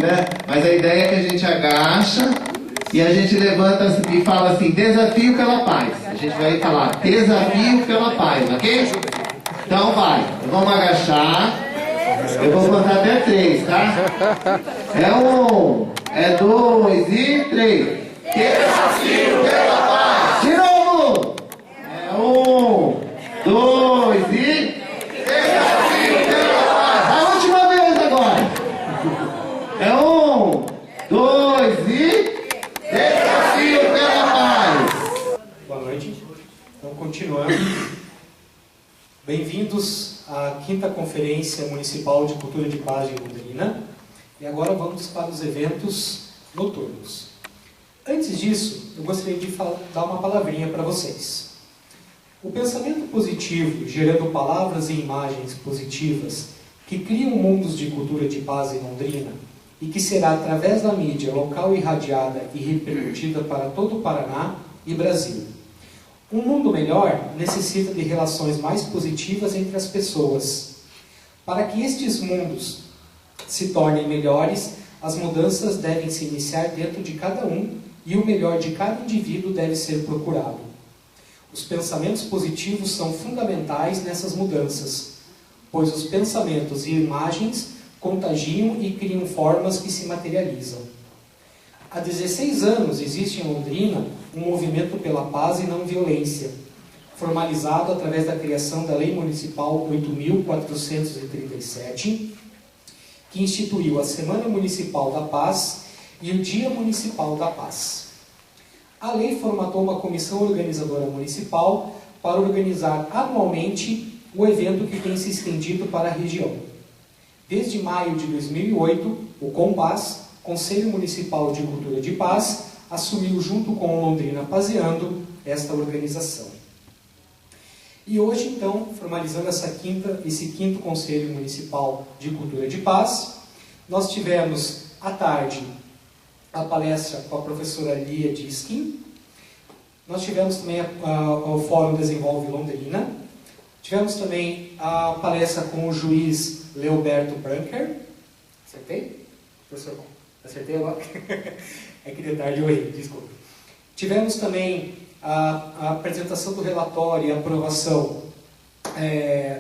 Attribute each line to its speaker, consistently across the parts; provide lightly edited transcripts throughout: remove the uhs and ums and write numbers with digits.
Speaker 1: né? Mas a ideia é que a gente agacha e a gente levanta e fala assim, desafio pela paz. A gente vai falar, desafio pela paz, ok? Então vai, vamos agachar. Eu vou contar até 3, tá? É 1, é 2 e 3. Desafio pela paz. De novo. É 1, 2 e... Desafio pela paz. A última vez agora. É 1, 2 e... Desafio pela paz.
Speaker 2: Boa noite. Então, continuando. Bem-vindos à 5ª Conferência Municipal de Cultura de Paz de Londrina. E agora vamos para os eventos noturnos. Antes disso, eu gostaria de dar uma palavrinha para vocês. O pensamento positivo, gerando palavras e imagens positivas, que criam mundos de cultura de paz em Londrina, e que será através da mídia local irradiada e repercutida para todo o Paraná e Brasil. Um mundo melhor necessita de relações mais positivas entre as pessoas. Para que estes mundos se tornem melhores, as mudanças devem se iniciar dentro de cada um e o melhor de cada indivíduo deve ser procurado. Os pensamentos positivos são fundamentais nessas mudanças, pois os pensamentos e imagens contagiam e criam formas que se materializam. Há 16 anos existe em Londrina um movimento pela paz e não violência, formalizado através da criação da Lei Municipal 8.437, que instituiu a Semana Municipal da Paz e o Dia Municipal da Paz. A lei formatou uma comissão organizadora municipal para organizar anualmente o evento que tem se estendido para a região. Desde maio de 2008, o COMPAS, Conselho Municipal de Cultura de Paz, assumiu junto com o Londrina Pazeando esta organização. E hoje, então, formalizando esse 5º Conselho Municipal de Cultura de Paz, nós tivemos à tarde a palestra com a professora Lia Diskin, nós tivemos também o Fórum Desenvolve Londrina, tivemos também a palestra com o juiz Leoberto Branker. Acertei? Professor, acertei agora? É que de tarde eu errei, desculpa. Tivemos também a apresentação do relatório e a aprovação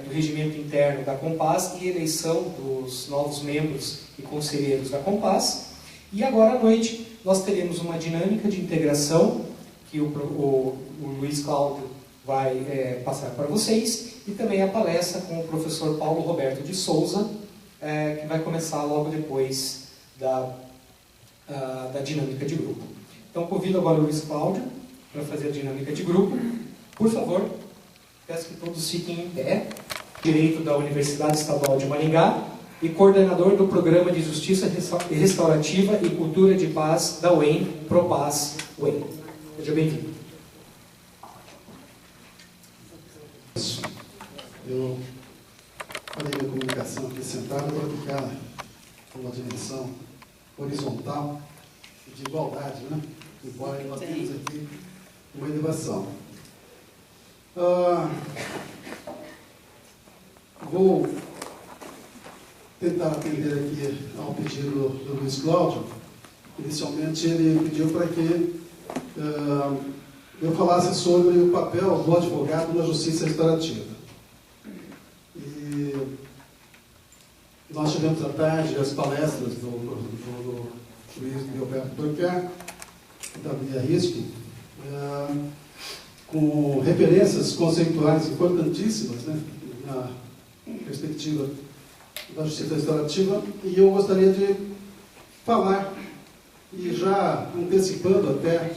Speaker 2: do regimento interno da COMPAS e eleição dos novos membros e conselheiros da COMPAS. E agora à noite nós teremos uma dinâmica de integração que o Luiz Cláudio vai passar para vocês, e também a palestra com o professor Paulo Roberto de Souza, que vai começar logo depois da dinâmica de grupo. Então convido agora o Luiz Cláudio para fazer a dinâmica de grupo. Por favor, peço que todos fiquem em pé. Direito da Universidade Estadual de Maringá e coordenador do Programa de Justiça Restaurativa e Cultura de Paz da UEM, Propaz UEM. Seja bem-vindo.
Speaker 3: Eu falei minha comunicação aqui sentado para ficar com uma dimensão horizontal de igualdade, né? Embora nós temos aqui uma elevação. Vou tentar atender aqui ao pedido do Luiz Cláudio. Inicialmente ele pediu para que eu falasse sobre o papel do advogado na justiça restaurativa. E nós tivemos à tarde as palestras do juiz Leoberto Branker, da Lia Diskin, com referências conceituais importantíssimas, né, na perspectiva da justiça restaurativa, e eu gostaria de falar, e já antecipando até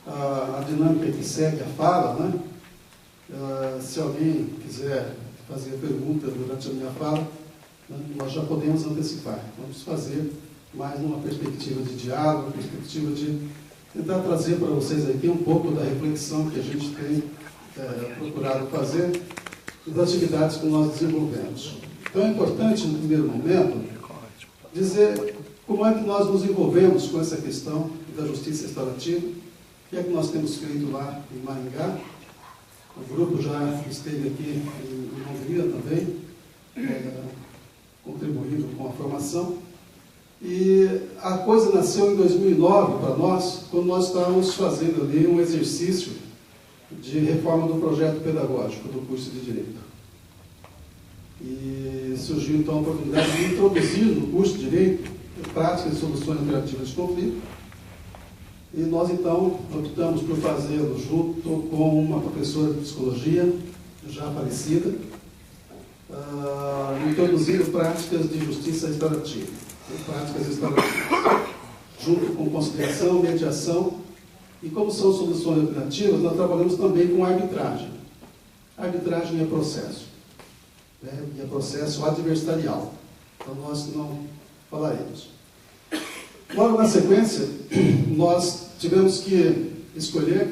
Speaker 3: a dinâmica que segue a fala, né? Se alguém quiser fazer pergunta durante a minha fala, né, nós já podemos antecipar. Vamos fazer mais numa perspectiva de diálogo, perspectiva de tentar trazer para vocês aqui um pouco da reflexão que a gente tem procurado fazer e das atividades que nós desenvolvemos. Então é importante, no primeiro momento, dizer como é que nós nos envolvemos com essa questão da justiça restaurativa, o que é que nós temos feito lá em Maringá. O grupo já esteve aqui em Londrina também, contribuindo com a formação. E a coisa nasceu em 2009 para nós, quando nós estávamos fazendo ali um exercício de reforma do projeto pedagógico do curso de Direito. E surgiu então a oportunidade de introduzir no curso de Direito práticas e soluções alternativas de conflito. E nós então optamos por fazê-lo junto com uma professora de psicologia, já falecida, introduzindo práticas de justiça restaurativa, junto com conciliação, mediação. E como são soluções alternativas, nós trabalhamos também com arbitragem. Arbitragem é processo, né? E é processo adversarial. Então nós não falaremos. Logo na sequência, nós tivemos que escolher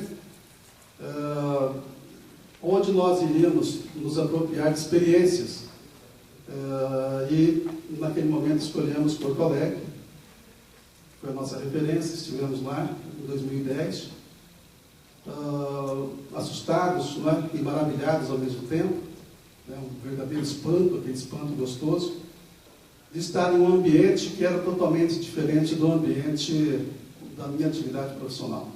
Speaker 3: onde nós iríamos nos apropriar de experiências. E naquele momento escolhemos Porto Alegre, foi a nossa referência, estivemos lá em 2010, assustados, né, e maravilhados ao mesmo tempo, né, um verdadeiro espanto, aquele espanto gostoso, de estar em um ambiente que era totalmente diferente do ambiente da minha atividade profissional.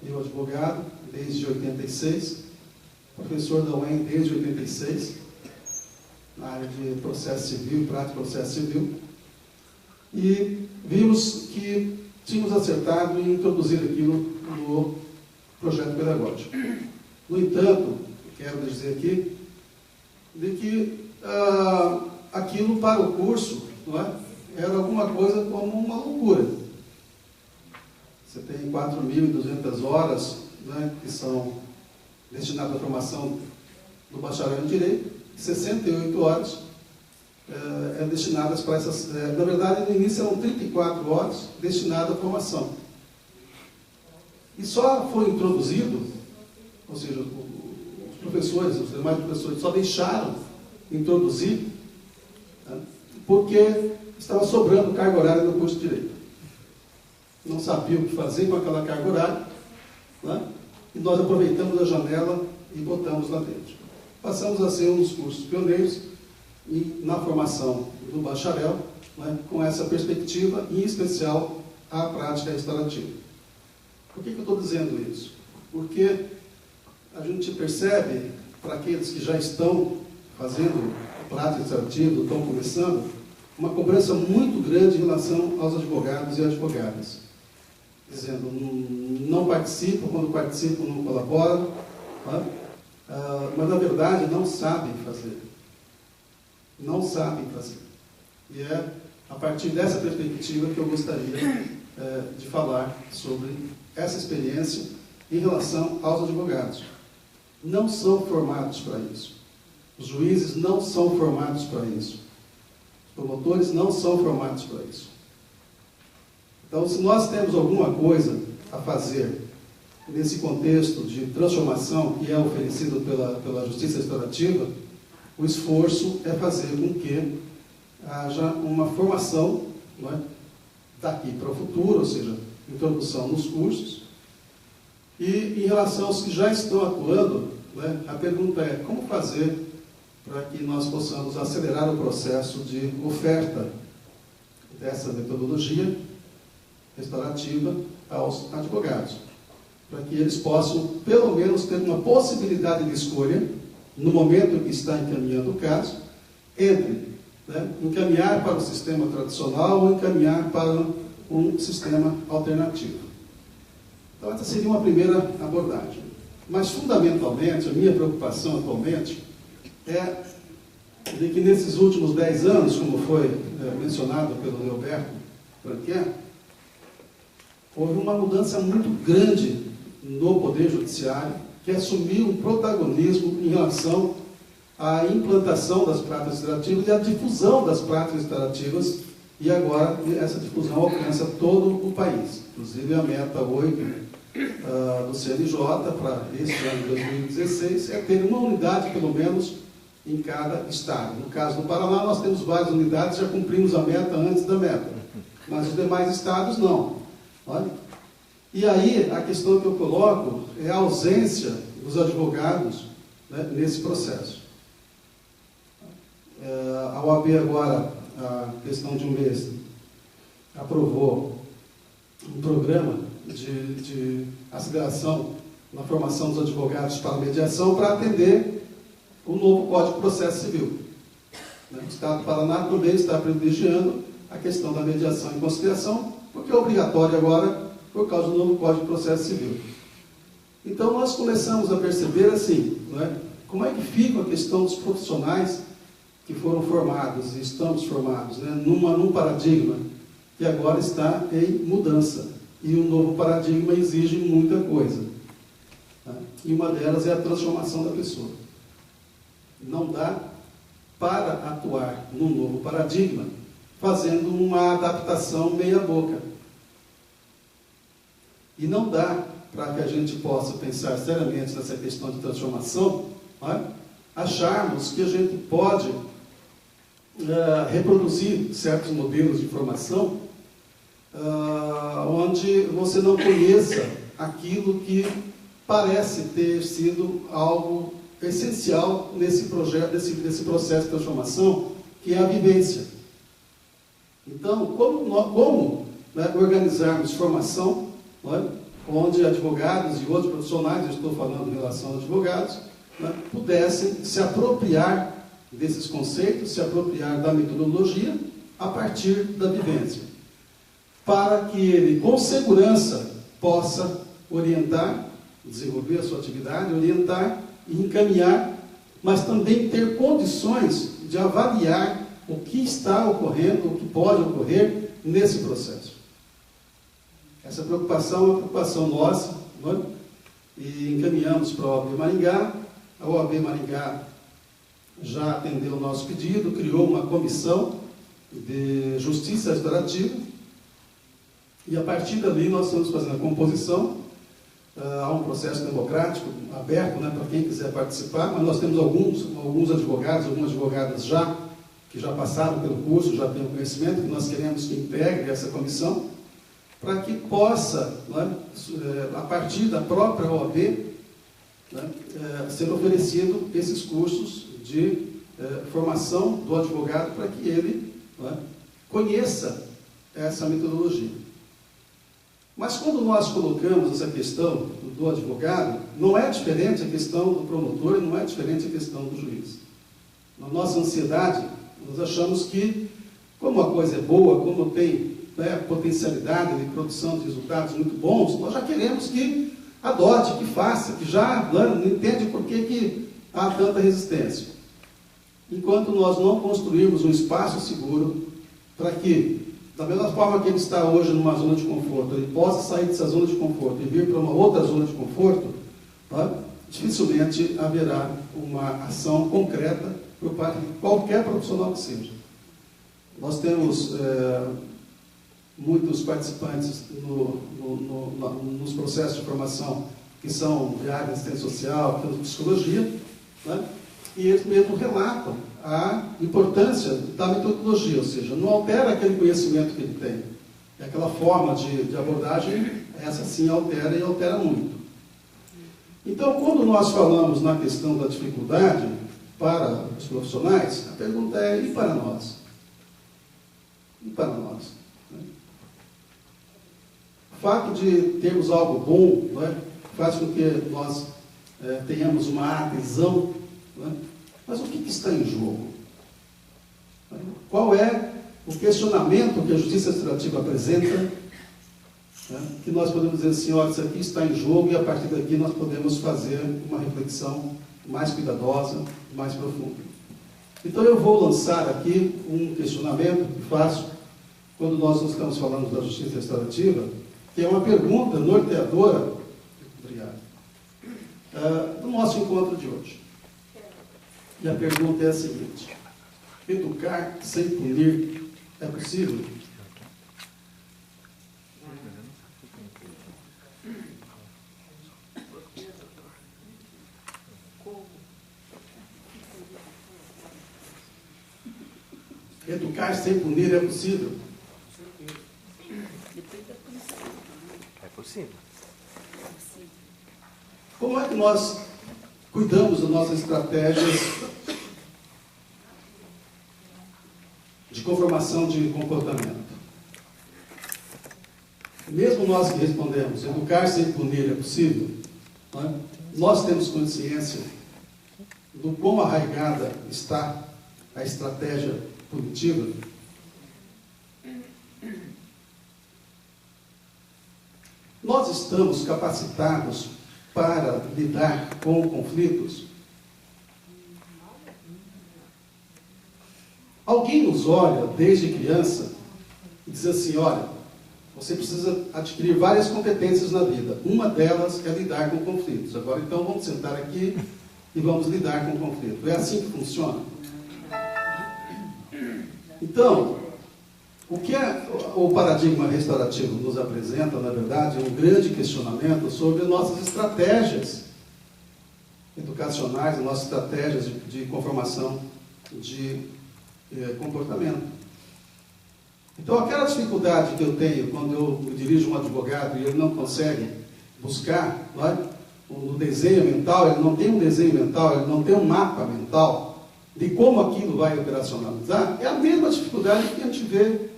Speaker 3: Eu, advogado, desde 86, professor da UEM desde 86, na área de processo civil, prática de processo civil, e vimos que tínhamos acertado em introduzir aquilo no projeto pedagógico. No entanto, quero dizer aqui, de que aquilo para o curso, não é, era alguma coisa como uma loucura. Você tem 4.200 horas, né, que são destinadas à formação do bacharel em Direito, 68 horas destinadas para essas... na verdade, no início eram 34 horas destinadas à formação. E só foi introduzido, ou seja, os professores, os demais professores só deixaram introduzir, né, porque estava sobrando carga horária no curso de Direito. Não sabia o que fazer com aquela carga horária, né, e nós aproveitamos a janela e botamos lá dentro. Passamos a ser um dos cursos pioneiros na formação do bacharel, né, com essa perspectiva, em especial a prática restaurativa. Por que eu estou dizendo isso? Porque a gente percebe, para aqueles que já estão fazendo prática restaurativa, estão começando, uma cobrança muito grande em relação aos advogados e advogadas. Dizendo, não participam, quando participam não colaboram, né? Mas na verdade não sabem fazer. Não sabem fazer. E é a partir dessa perspectiva que eu gostaria de falar sobre essa experiência em relação aos advogados. Não são formados para isso. Os juízes não são formados para isso. Os promotores não são formados para isso. Então, se nós temos alguma coisa a fazer nesse contexto de transformação que é oferecido pela justiça restaurativa, o esforço é fazer com que haja uma formação, não é, daqui para o futuro, ou seja, introdução nos cursos. E em relação aos que já estão atuando, né, a pergunta é como fazer para que nós possamos acelerar o processo de oferta dessa metodologia restaurativa aos advogados, para que eles possam, pelo menos, ter uma possibilidade de escolha, no momento em que está encaminhando o caso, entre, né, encaminhar para o sistema tradicional ou encaminhar para um sistema alternativo. Então, essa seria uma primeira abordagem. Mas, fundamentalmente, a minha preocupação atualmente é de que nesses últimos 10 anos, como foi mencionado pelo Leoberto Franquet, houve uma mudança muito grande no Poder Judiciário, que assumiu um protagonismo em relação à implantação das práticas restaurativas e à difusão das práticas restaurativas, e agora essa difusão alcança todo o país. Inclusive a meta 8 do CNJ para este ano de 2016 é ter uma unidade, pelo menos, em cada estado. No caso do Paraná, nós temos várias unidades, já cumprimos a meta antes da meta, mas os demais estados não. Olha. E aí, a questão que eu coloco é a ausência dos advogados, né, nesse processo. A OAB agora, a questão de um mês, aprovou um programa de aceleração na formação dos advogados para a mediação para atender o novo Código de Processo Civil. O Estado do Paraná também está privilegiando a questão da mediação em conciliação, porque é obrigatório agora por causa do novo Código de Processo Civil. Então nós começamos a perceber assim, como é que fica a questão dos profissionais que foram formados e estamos formados, num paradigma que agora está em mudança. E um novo paradigma exige muita coisa. E uma delas é a transformação da pessoa. Não dá para atuar num novo paradigma fazendo uma adaptação meia-boca. E não dá para que a gente possa pensar seriamente nessa questão de transformação, acharmos que a gente pode reproduzir certos modelos de formação onde você não conheça aquilo que parece ter sido algo essencial nesse projeto, desse processo de transformação, que é a vivência. Então, como organizarmos formação, onde advogados e outros profissionais, eu estou falando em relação a advogados, pudessem se apropriar desses conceitos, se apropriar da metodologia a partir da vivência, para que ele, com segurança, possa orientar, desenvolver a sua atividade, orientar e encaminhar, mas também ter condições de avaliar o que está ocorrendo, o que pode ocorrer nesse processo. Essa preocupação é uma preocupação nossa, e encaminhamos para a OAB Maringá. A OAB Maringá já atendeu o nosso pedido, criou uma comissão de justiça restaurativa, e a partir dali nós estamos fazendo a composição. Há um processo democrático aberto, para quem quiser participar, mas nós temos alguns advogados, algumas advogadas que já passaram pelo curso, já têm o conhecimento, que nós queremos que integre essa comissão, para que possa, a partir da própria OAB, ser oferecido esses cursos de formação do advogado, para que ele conheça essa metodologia. Mas quando nós colocamos essa questão do advogado, não é diferente a questão do promotor e não é diferente a questão do juiz. Na nossa ansiedade, nós achamos que, como a coisa é boa, como tem potencialidade de produção de resultados muito bons, nós já queremos que adote, que faça, que já não entende por que há tanta resistência. Enquanto nós não construirmos um espaço seguro para que, da mesma forma que ele está hoje numa zona de conforto, ele possa sair dessa zona de conforto e vir para uma outra zona de conforto, dificilmente haverá uma ação concreta por parte de qualquer profissional que seja. Nós temos muitos participantes nos processos de formação que são de área de assistência social, de psicologia, e eles mesmo relatam a importância da metodologia, ou seja, não altera aquele conhecimento que ele tem. E aquela forma de abordagem, essa sim altera e altera muito. Então, quando nós falamos na questão da dificuldade para os profissionais, a pergunta é, e para nós? E para nós? O fato de termos algo bom faz com que nós tenhamos uma adesão, mas o que está em jogo? Qual é o questionamento que a justiça restaurativa apresenta, que nós podemos dizer assim, olha, isso aqui está em jogo e a partir daqui nós podemos fazer uma reflexão mais cuidadosa, mais profunda. Então eu vou lançar aqui um questionamento que faço quando nós estamos falando da justiça restaurativa, que é uma pergunta norteadora, obrigado, do nosso encontro de hoje. E a pergunta é a seguinte: educar sem punir é possível? Educar sem punir é possível?
Speaker 4: É possível.
Speaker 3: Como é que nós cuidamos das nossas estratégias de conformação de comportamento? mesmo nós que respondemos, educar sem punir é possível, não é? Nós temos consciência do quão arraigada está a estratégia punitiva. Nós estamos capacitados para lidar com conflitos? Alguém nos olha desde criança e diz assim: olha, você precisa adquirir várias competências na vida. Uma delas é lidar com conflitos. Agora, então, vamos sentar aqui e vamos lidar com o conflito. É assim que funciona? Então, o que o paradigma restaurativo nos apresenta, na verdade, é um grande questionamento sobre nossas estratégias educacionais, nossas estratégias de conformação de comportamento. Então, aquela dificuldade que eu tenho quando eu me dirijo a um advogado e ele não consegue buscar, não é? No desenho mental, ele não tem um desenho mental, ele não tem um mapa mental de como aquilo vai operacionalizar, é a mesma dificuldade que a gente vê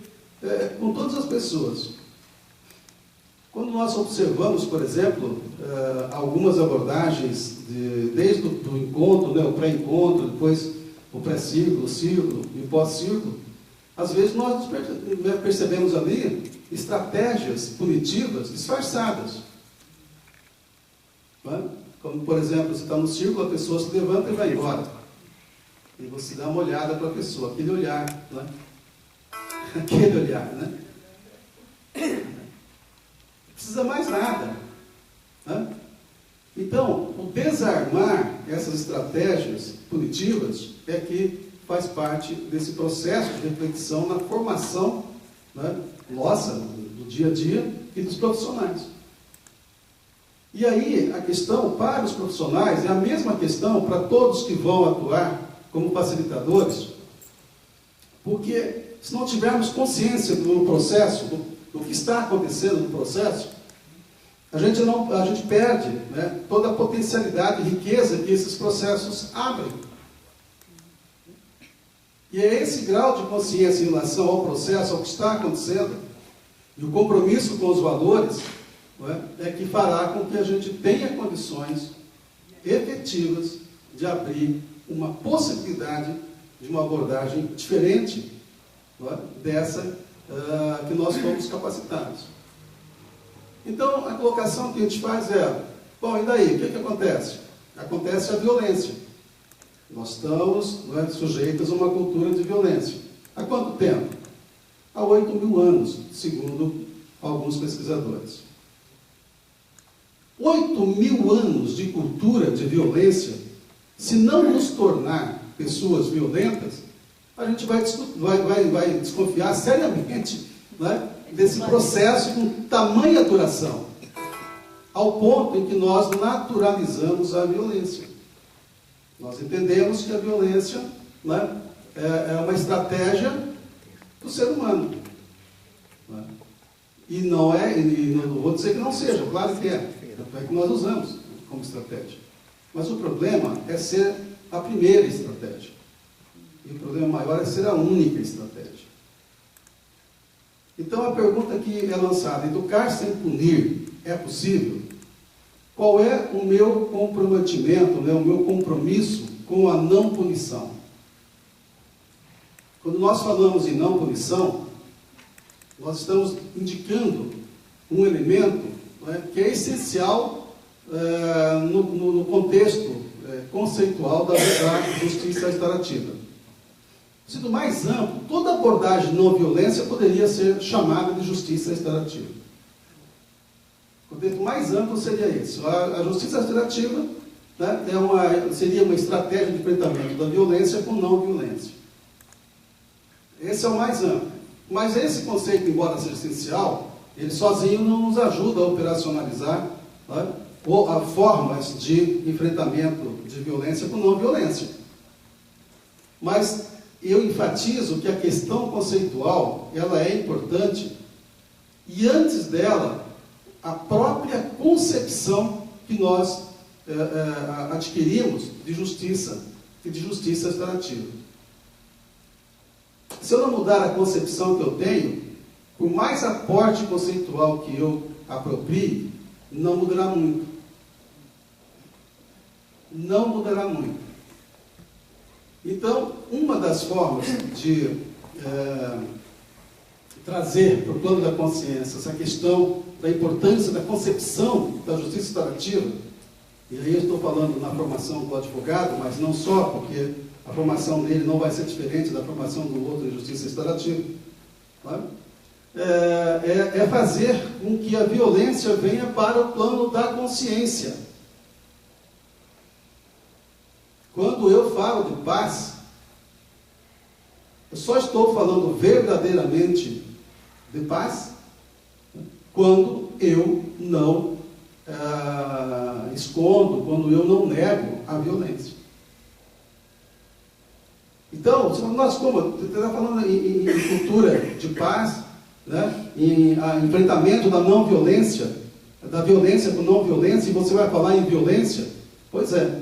Speaker 3: com todas as pessoas. Quando nós observamos, por exemplo, algumas abordagens, desde o encontro, né, o pré-encontro, depois o pré-círculo, o círculo e o pós-círculo, às vezes nós percebemos ali estratégias punitivas disfarçadas. Não é? Como, por exemplo, você está no círculo, a pessoa se levanta e vai embora. E você dá uma olhada para a pessoa, aquele olhar, né? Aquele olhar, né? Não precisa mais nada, né? Então, o desarmar essas estratégias punitivas é que faz parte desse processo de reflexão na formação, né, nossa, do dia a dia e dos profissionais. E aí, a questão para os profissionais é a mesma questão para todos que vão atuar como facilitadores, porque se não tivermos consciência do processo, do que está acontecendo no processo, a gente perde, né, toda a potencialidade e riqueza que esses processos abrem. E é esse grau de consciência em relação ao processo, ao que está acontecendo, e o compromisso com os valores, é que fará com que a gente tenha condições efetivas de abrir uma possibilidade de uma abordagem diferente, dessa que nós fomos capacitados. Então, a colocação que a gente faz é: bom, e daí? O que acontece? Acontece a violência. Nós estamos sujeitos a uma cultura de violência. Há quanto tempo? Há 8.000 anos, segundo alguns pesquisadores. 8.000 anos de cultura de violência, se não nos tornar pessoas violentas, a gente vai desconfiar seriamente, né, desse processo com tamanha duração, ao ponto em que nós naturalizamos a violência. Nós entendemos que a violência, né, é uma estratégia do ser humano. Né? E não vou dizer que não seja, claro que é. Tanto é que nós usamos como estratégia. Mas o problema é ser a primeira estratégia. E o problema maior é ser a única estratégia. Então a pergunta que é lançada: educar sem punir é possível? Qual é o meu comprometimento, né, o meu compromisso com a não punição? Quando nós falamos em não punição, nós estamos indicando um elemento, né, que é essencial no contexto conceitual da justiça restaurativa. Sendo mais amplo, toda abordagem não violência poderia ser chamada de justiça restaurativa. O contexto mais amplo seria esse. A justiça restaurativa, né, seria uma estratégia de enfrentamento da violência com não violência. Esse é o mais amplo. Mas esse conceito, embora seja essencial, ele sozinho não nos ajuda a operacionalizar, né, formas de enfrentamento de violência com não violência. Mas eu enfatizo que a questão conceitual, ela é importante, e antes dela, a própria concepção que nós adquirimos de justiça e de justiça restaurativa. Se eu não mudar a concepção que eu tenho, por mais aporte conceitual que eu aproprie, não mudará muito. Não mudará muito. Então, uma das formas de trazer para o plano da consciência essa questão da importância da concepção da justiça restaurativa, e aí eu estou falando na formação do advogado, mas não só, porque a formação dele não vai ser diferente da formação do outro em justiça restaurativa, tá? É fazer com que a violência venha para o plano da consciência. Quando eu falo de paz, eu só estou falando verdadeiramente de paz quando eu não escondo, quando eu não nego a violência. Então, nós como está falando em cultura de paz, né, em enfrentamento da não violência, da violência com não violência, e você vai falar em violência, pois é.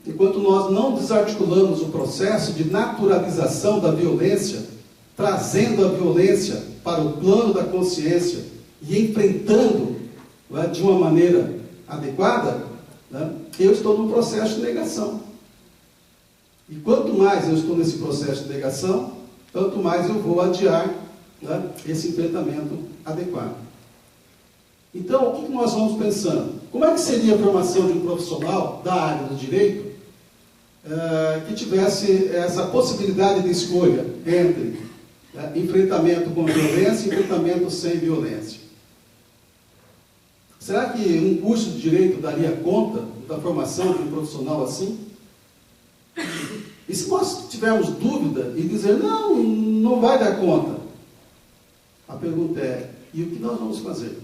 Speaker 3: Enquanto nós não desarticulamos o processo de naturalização da violência, trazendo a violência para o plano da consciência e enfrentando, né, de uma maneira adequada, né, eu estou num processo de negação. E quanto mais eu estou nesse processo de negação, tanto mais eu vou adiar, né, esse enfrentamento adequado. Então, o que nós vamos pensando? Como é que seria a formação de um profissional da área do direito que tivesse essa possibilidade de escolha entre enfrentamento com violência e enfrentamento sem violência? Será que um curso de direito daria conta da formação de um profissional assim? E se nós tivermos dúvida e dizer, não vai dar conta, a pergunta é, e o que nós vamos fazer?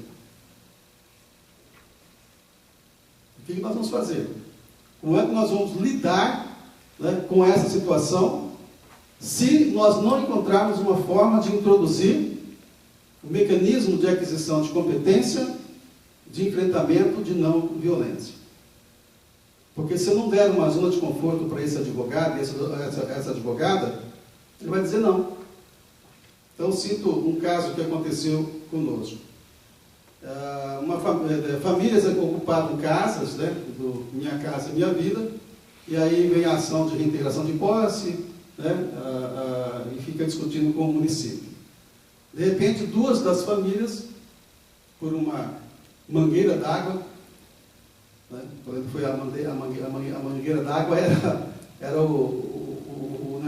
Speaker 3: O que nós vamos fazer? Como é que nós vamos lidar, né, com essa situação, se nós não encontrarmos uma forma de introduzir o mecanismo de aquisição de competência de enfrentamento de não violência? Porque se eu não der uma zona de conforto para esse advogado e essa advogada, ele vai dizer não. Então, cito um caso que aconteceu conosco. Famílias ocupavam casas, né, do Minha Casa Minha Vida, e aí vem a ação de reintegração de posse, né, e fica discutindo com o município. De repente, duas das famílias, por uma mangueira d'água, né, quando foi a mangueira d'água era o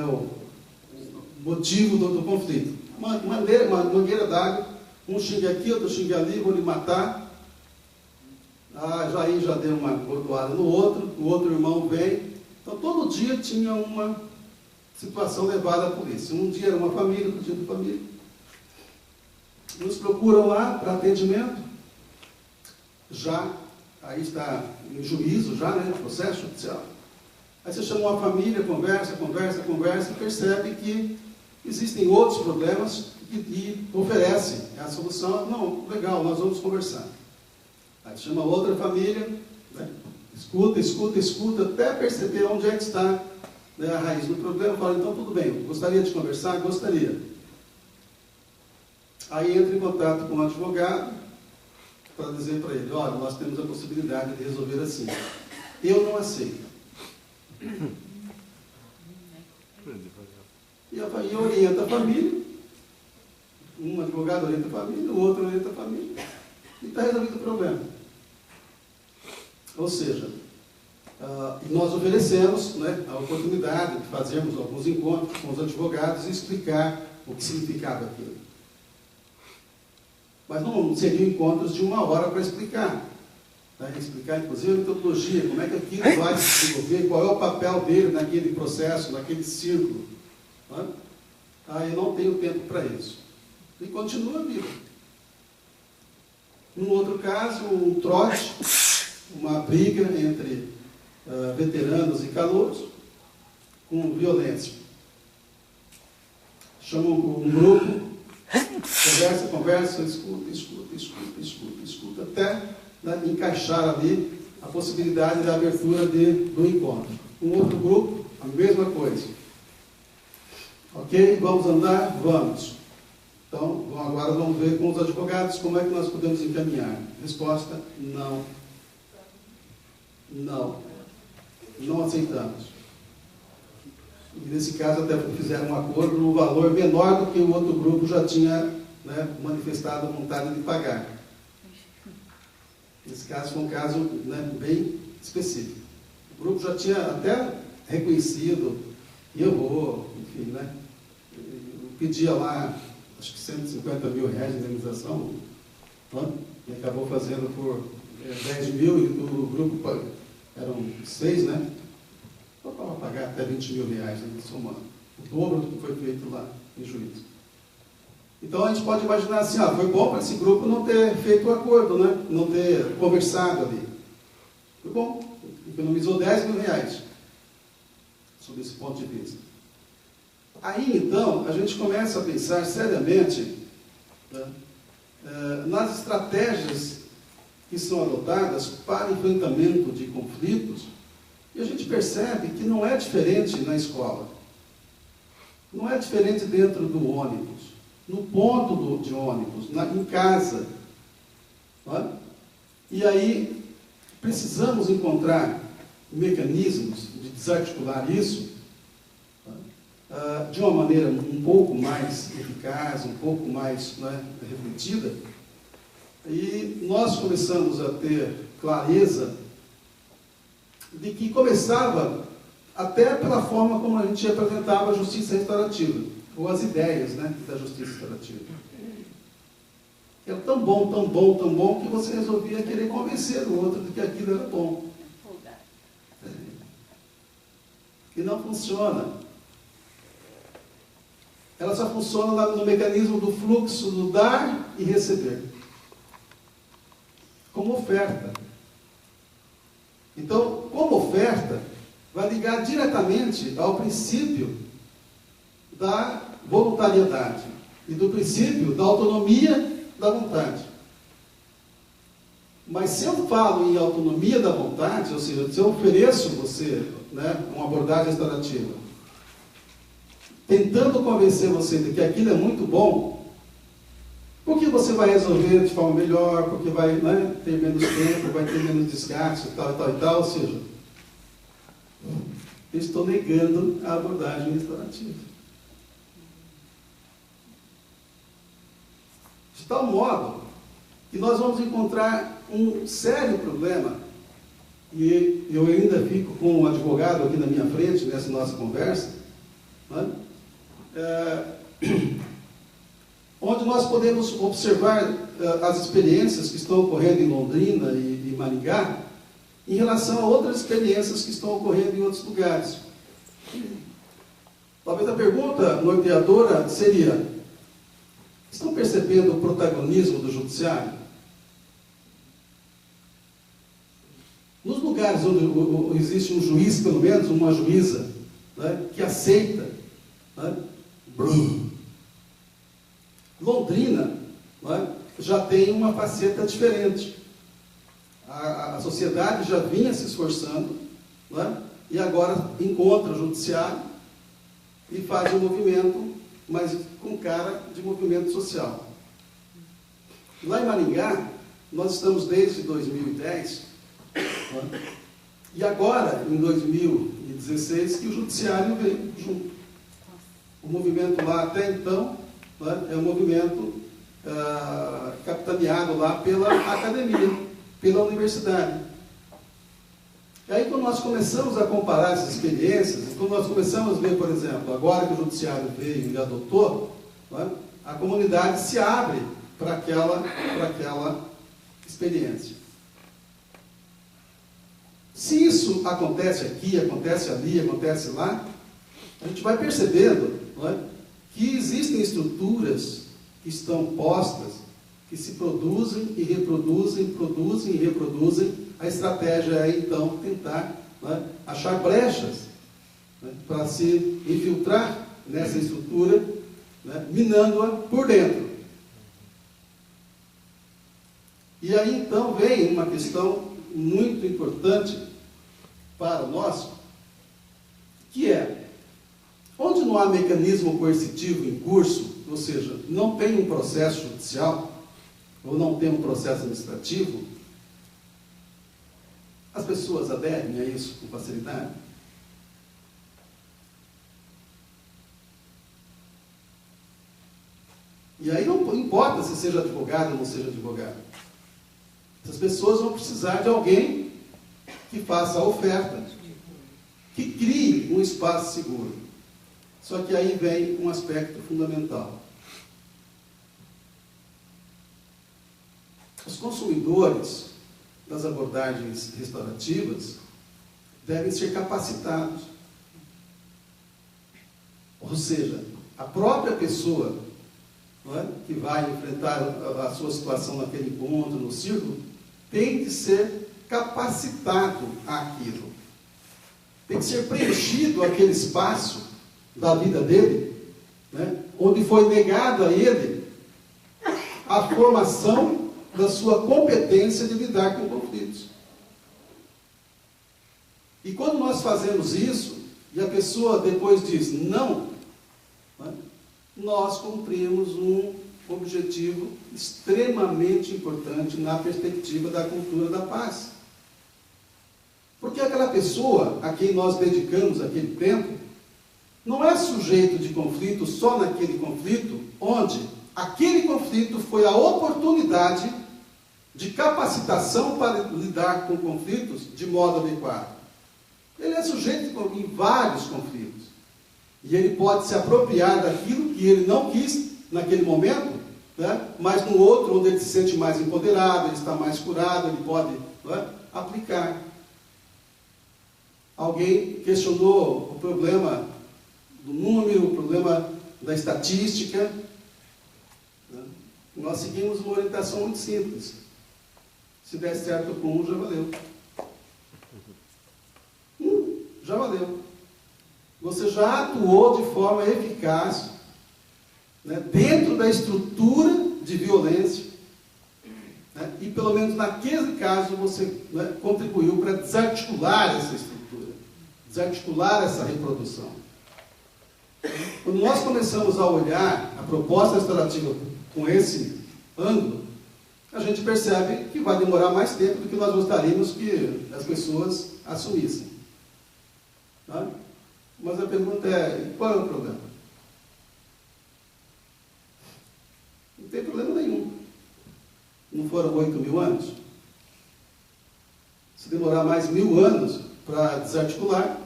Speaker 3: motivo do conflito. Uma mangueira d'água, um xingue aqui, outro xingue ali, vou lhe matar. Já deu uma gordoada no outro, o outro irmão vem. Então, todo dia tinha uma situação levada à polícia. Um dia era uma família, outro dia outra família. Nos procuram lá para atendimento. Aí está em juízo, né, processo judicial. Aí você chama uma família, conversa, e percebe que existem outros problemas e oferece a solução. Não, legal, nós vamos conversar. Aí chama outra família, né, escuta, até perceber onde é que está, né, a raiz do problema. Fala, então tudo bem, gostaria de conversar? Gostaria. Aí entra em contato com o advogado para dizer para ele, olha, nós temos a possibilidade de resolver assim. Eu não aceito. E orienta a família, um advogado orienta a família, o outro orienta a família, e está resolvido o problema. Ou seja, nós oferecemos, né, a oportunidade de fazermos alguns encontros com os advogados e explicar o que significava aquilo. Mas não seriam encontros de 1 hora para explicar. Tá? Explicar, inclusive, a metodologia, como é que aquilo vai se desenvolver, qual é o papel dele naquele processo, naquele círculo. Tá? Eu não tenho tempo para isso. E continua a vida. Num outro caso, um trote, uma briga entre veteranos e calouros, com violência. Chamam um grupo, conversa, escuta, até, né, encaixar ali a possibilidade da abertura do encontro. Um outro grupo, a mesma coisa. Ok? Vamos andar? Vamos. Então, agora vamos ver com os advogados como é que nós podemos encaminhar. Resposta: não. Não. Não aceitamos. E nesse caso até fizeram um acordo no valor menor do que o outro grupo já tinha, né, manifestado a vontade de pagar. Esse caso foi um caso, né, bem específico. O grupo já tinha até reconhecido, errou, enfim, né? Pedia lá, acho que 150 mil reais de indenização, né? E acabou fazendo por 10 mil, e o grupo eram 6, né? Então, para pagar até 20 mil reais, né, somando. O dobro do que foi feito lá em juízo. Então a gente pode imaginar assim, foi bom para esse grupo não ter feito o acordo, né? Não ter conversado ali. Foi bom, economizou 10 mil reais, sob esse ponto de vista. Aí então a gente começa a pensar seriamente, né, nas estratégias que são adotadas para enfrentamento de conflitos, e a gente percebe que não é diferente na escola, não é diferente dentro do ônibus, no ponto de ônibus, em casa. Tá? E aí precisamos encontrar mecanismos de desarticular isso, tá, de uma maneira um pouco mais eficaz, um pouco mais, né, refletida. E nós começamos a ter clareza de que começava até pela forma como a gente apresentava a justiça restaurativa, ou as ideias, né, da justiça restaurativa. Era tão bom, tão bom, tão bom, que você resolvia querer convencer o outro de que aquilo era bom. E não funciona. Ela só funciona no mecanismo do fluxo, do dar e receber. Como oferta. Então, como oferta, vai ligar diretamente ao princípio da voluntariedade e do princípio da autonomia da vontade. Mas se eu falo em autonomia da vontade, ou seja, se eu ofereço você, né, uma abordagem restaurativa, tentando convencer você de que aquilo é muito bom, porque você vai resolver de forma melhor, porque vai, né, ter menos tempo, vai ter menos desgaste, tal, ou seja, eu estou negando a abordagem restaurativa. De tal modo que nós vamos encontrar um sério problema, e eu ainda fico com um advogado aqui na minha frente, nessa nossa conversa, né? Onde nós podemos observar as experiências que estão ocorrendo em Londrina e Maringá, em relação a outras experiências que estão ocorrendo em outros lugares. Talvez a pergunta norteadora seria: estão percebendo o protagonismo do judiciário? Nos lugares onde existe um juiz, pelo menos uma juíza, né, que aceita, né, Londrina, né, já tem uma faceta diferente. A sociedade já vinha se esforçando, né, e agora encontra o judiciário e faz um movimento, mas com cara de movimento social. Lá em Maringá, nós estamos desde 2010, né, e agora, em 2016, que o judiciário veio junto. O movimento lá até então, né, é um movimento capitaneado lá pela academia, pela universidade. E aí, quando nós começamos a comparar essas experiências, quando nós começamos a ver, por exemplo, agora que o judiciário veio e adotou, né, a comunidade se abre para aquela experiência. Se isso acontece aqui, acontece ali, acontece lá, a gente vai percebendo, né, que existem estruturas que estão postas, que se produzem e reproduzem, produzem e reproduzem. A estratégia é, então, tentar, né, achar brechas, né, para se infiltrar nessa estrutura, né, minando-a por dentro. E aí, então, vem uma questão muito importante para nós, que é: onde não há mecanismo coercitivo em curso, ou seja, não tem um processo judicial, ou não tem um processo administrativo, as pessoas aderem a isso com facilidade? E aí não importa se seja advogado ou não seja advogado. Essas pessoas vão precisar de alguém que faça a oferta, que crie um espaço seguro. Só que aí vem um aspecto fundamental. Os consumidores das abordagens restaurativas devem ser capacitados. Ou seja, a própria pessoa, não é, que vai enfrentar a sua situação naquele encontro, no círculo, tem que ser capacitado àquilo. Tem que ser preenchido aquele espaço da vida dele, né, onde foi negado a ele a formação da sua competência de lidar com conflitos. E quando nós fazemos isso, e a pessoa depois diz não, né, nós cumprimos um objetivo extremamente importante na perspectiva da cultura da paz. Porque aquela pessoa a quem nós dedicamos aquele tempo não é sujeito de conflito só naquele conflito, onde aquele conflito foi a oportunidade de capacitação para lidar com conflitos de modo adequado. Ele é sujeito em vários conflitos. E ele pode se apropriar daquilo que ele não quis naquele momento, né? Mas no outro, onde ele se sente mais empoderado, ele está mais curado, ele pode, né, aplicar. Alguém questionou o problema do número, o problema da estatística. Né? Nós seguimos uma orientação muito simples. Se der certo com um, já valeu. Já valeu. Você já atuou de forma eficaz, né, dentro da estrutura de violência, né, e pelo menos naquele caso você, né, contribuiu para desarticular essa estrutura, desarticular essa reprodução. Quando nós começamos a olhar a proposta restaurativa com esse ângulo, a gente percebe que vai demorar mais tempo do que nós gostaríamos que as pessoas assumissem. Tá? Mas a pergunta é, qual é o problema? Não tem problema nenhum. Não foram 8.000 anos? Se demorar mais 1.000 anos para desarticular,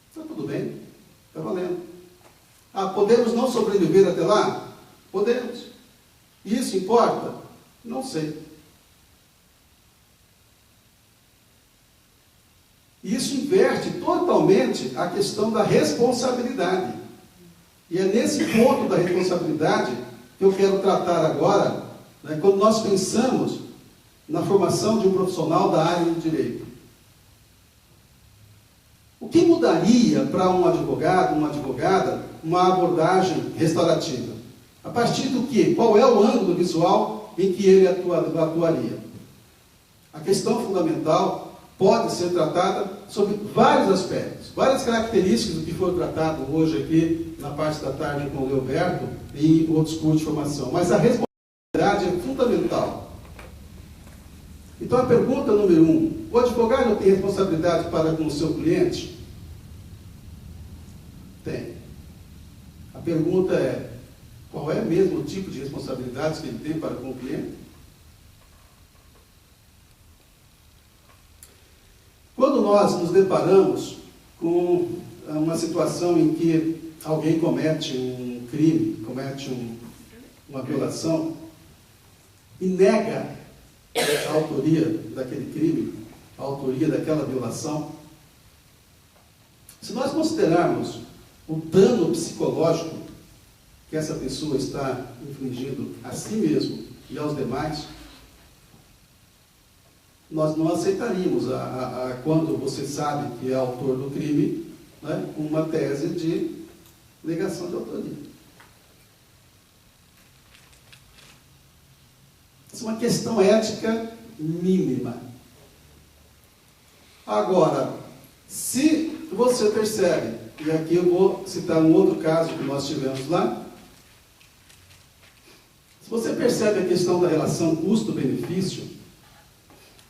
Speaker 3: está tudo bem, está valendo. Ah, podemos não sobreviver até lá? Podemos. Isso importa? Não sei. Isso inverte totalmente a questão da responsabilidade. E é nesse ponto da responsabilidade que eu quero tratar agora, né, quando nós pensamos na formação de um profissional da área do direito. O que mudaria para um advogado, uma advogada, uma abordagem restaurativa? A partir do quê? Qual é o ângulo visual em que ele atuaria? A questão fundamental pode ser tratada sobre vários aspectos, várias características do que foi tratado hoje aqui na parte da tarde com o Leoberto e outros cursos de formação. Mas a responsabilidade é fundamental. Então a pergunta número 1, o advogado tem responsabilidade para com o seu cliente? Tem. A pergunta é, qual é mesmo o tipo de responsabilidades que ele tem para com o cliente? Quando nós nos deparamos com uma situação em que alguém comete um crime, comete uma violação e nega a autoria daquele crime, a autoria daquela violação, se nós considerarmos o dano psicológico que essa pessoa está infligindo a si mesmo e aos demais, nós não aceitaríamos, quando você sabe que é autor do crime, né, uma tese de negação de autoria. Isso é uma questão ética mínima. Agora, se você percebe, e aqui eu vou citar um outro caso que nós tivemos lá, Você percebe a questão da relação custo-benefício?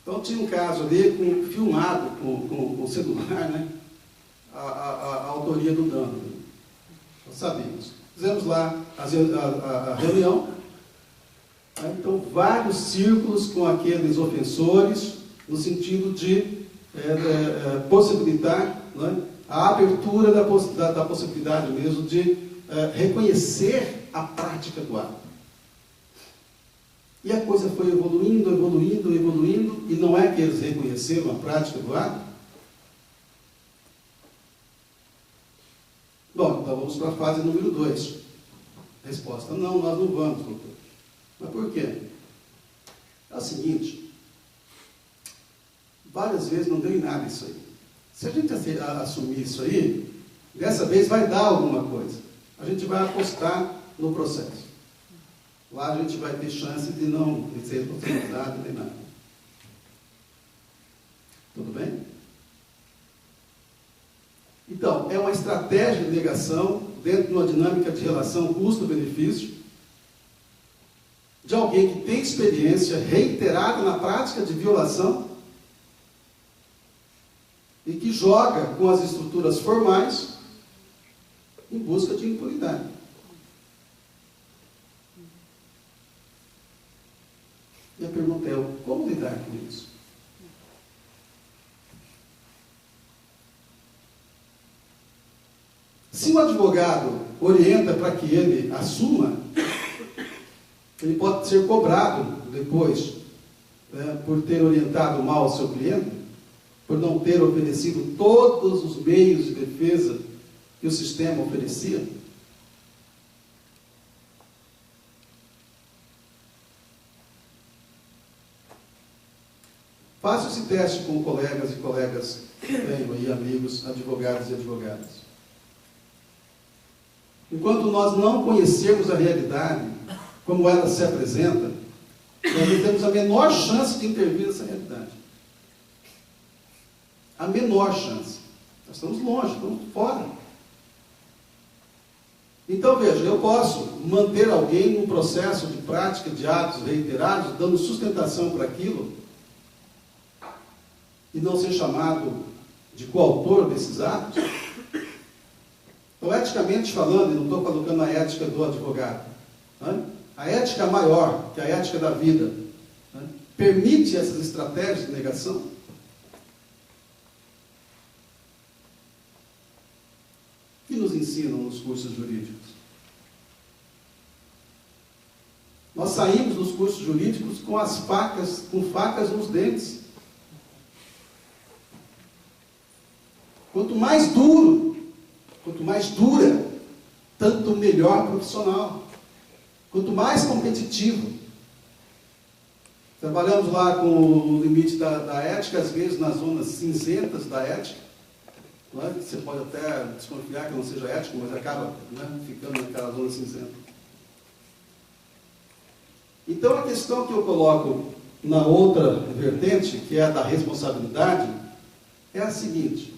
Speaker 3: Então tinha um caso ali filmado com o celular, né? A autoria do dano. Nós sabíamos. Fizemos lá a reunião. Né? Então, vários círculos com aqueles ofensores, no sentido de possibilitar, né, a abertura da possibilidade mesmo de reconhecer a prática do ato. E a coisa foi evoluindo, e não é que eles reconheceram a prática do ato? Bom, então vamos para a fase número 2. Resposta: não, nós não vamos, doutor. Mas por quê? É o seguinte, várias vezes não deu em nada isso aí. Se a gente assumir isso aí, dessa vez vai dar alguma coisa. A gente vai apostar no processo. Lá a gente vai ter chance de não ser responsabilizado nem nada. Tudo bem? Então, é uma estratégia de negação dentro de uma dinâmica de relação custo-benefício de alguém que tem experiência reiterada na prática de violação e que joga com as estruturas formais em busca de impunidade. E a pergunta é: como lidar com isso? Se o advogado orienta para que ele assuma, ele pode ser cobrado depois, né, por ter orientado mal o seu cliente, por não ter oferecido todos os meios de defesa que o sistema oferecia. Faça esse teste com colegas e colegas que tenho aí, amigos, advogados e advogadas. Enquanto nós não conhecermos a realidade, como ela se apresenta, nós não temos a menor chance de intervir nessa realidade. A menor chance. Nós estamos longe, estamos fora. Então, veja, eu posso manter alguém num processo de prática de atos reiterados, dando sustentação para aquilo, e não ser chamado de coautor desses atos? Então, eticamente falando, e não estou colocando a ética do advogado, né? A ética maior, que é a ética da vida, né, permite essas estratégias de negação? Que nos ensinam nos cursos jurídicos? Nós saímos dos cursos jurídicos com facas nos dentes. Quanto mais duro, quanto mais dura, tanto melhor profissional. Quanto mais competitivo. Trabalhamos lá com o limite da ética, às vezes nas zonas cinzentas da ética. Não é? Você pode até desconfiar que não seja ético, mas acaba, né, ficando naquela zona cinzenta. Então a questão que eu coloco na outra vertente, que é a da responsabilidade, é a seguinte: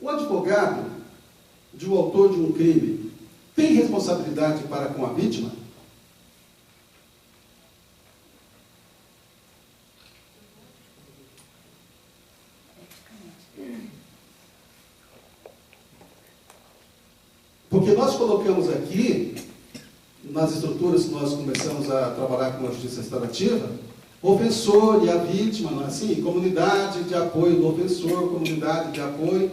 Speaker 3: o advogado de um autor de um crime tem responsabilidade para com a vítima? Porque nós colocamos aqui, nas estruturas que nós começamos a trabalhar com a justiça restaurativa, o ofensor e a vítima, não é assim? Comunidade de apoio do ofensor, comunidade de apoio.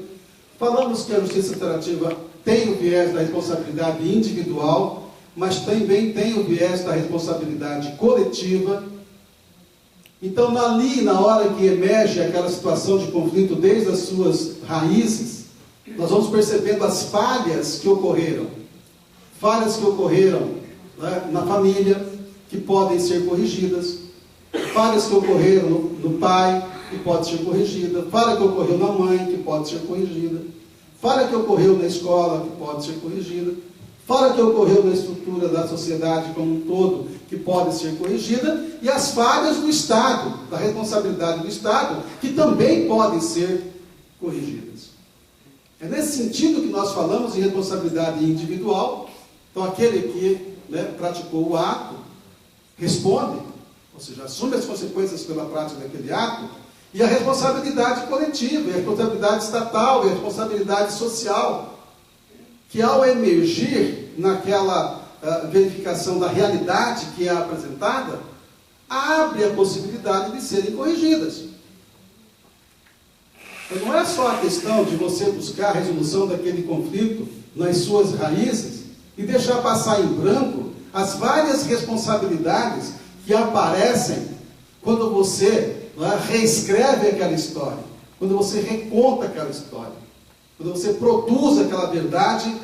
Speaker 3: Falamos que a justiça restaurativa tem o viés da responsabilidade individual, mas também tem o viés da responsabilidade coletiva. Então, ali, na hora que emerge aquela situação de conflito desde as suas raízes, nós vamos percebendo as falhas que ocorreram. Falhas que ocorreram, né, na família, que podem ser corrigidas. Falhas que ocorreram no pai, que pode ser corrigida. Falha que ocorreu na mãe, que pode ser corrigida. Falha que ocorreu na escola, que pode ser corrigida. Falha que ocorreu na estrutura da sociedade como um todo, que pode ser corrigida. E as falhas do Estado, da responsabilidade do Estado, que também podem ser corrigidas. É nesse sentido que nós falamos em responsabilidade individual. Então, aquele que né, praticou o ato, responde, ou seja, assume as consequências pela prática daquele ato, e a responsabilidade coletiva, a responsabilidade estatal, e a responsabilidade social, que ao emergir naquela verificação da realidade que é apresentada, abre a possibilidade de serem corrigidas. Então, não é só a questão de você buscar a resolução daquele conflito nas suas raízes e deixar passar em branco as várias responsabilidades que aparecem quando você reescreve aquela história, quando você reconta aquela história, quando você produz aquela verdade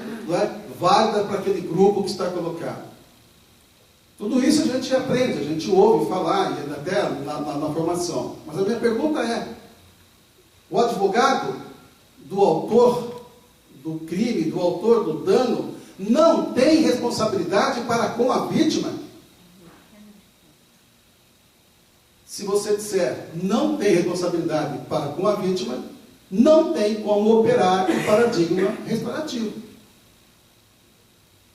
Speaker 3: válida para aquele grupo que está colocado. Tudo isso a gente aprende, a gente ouve falar, e até na formação. Mas a minha pergunta é, o advogado do autor do crime, do autor do dano, não tem responsabilidade para com a vítima? Se você disser não tem responsabilidade para com a vítima, não tem como operar o paradigma restaurativo.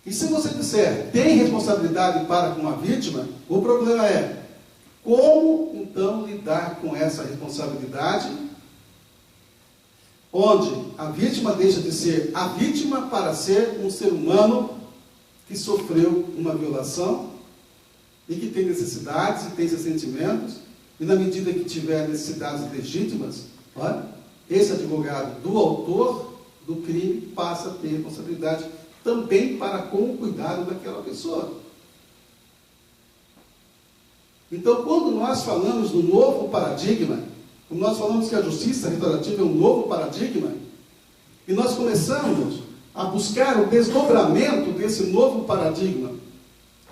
Speaker 3: E se você disser tem responsabilidade para com a vítima, o problema é como então lidar com essa responsabilidade, onde a vítima deixa de ser a vítima para ser um ser humano que sofreu uma violação e que tem necessidades e tem seus sentimentos, e na medida que tiver necessidades legítimas, esse advogado do autor do crime passa a ter responsabilidade também para com o cuidado daquela pessoa. Então, quando nós falamos do novo paradigma, quando nós falamos que a justiça restaurativa é um novo paradigma, e nós começamos a buscar o desdobramento desse novo paradigma,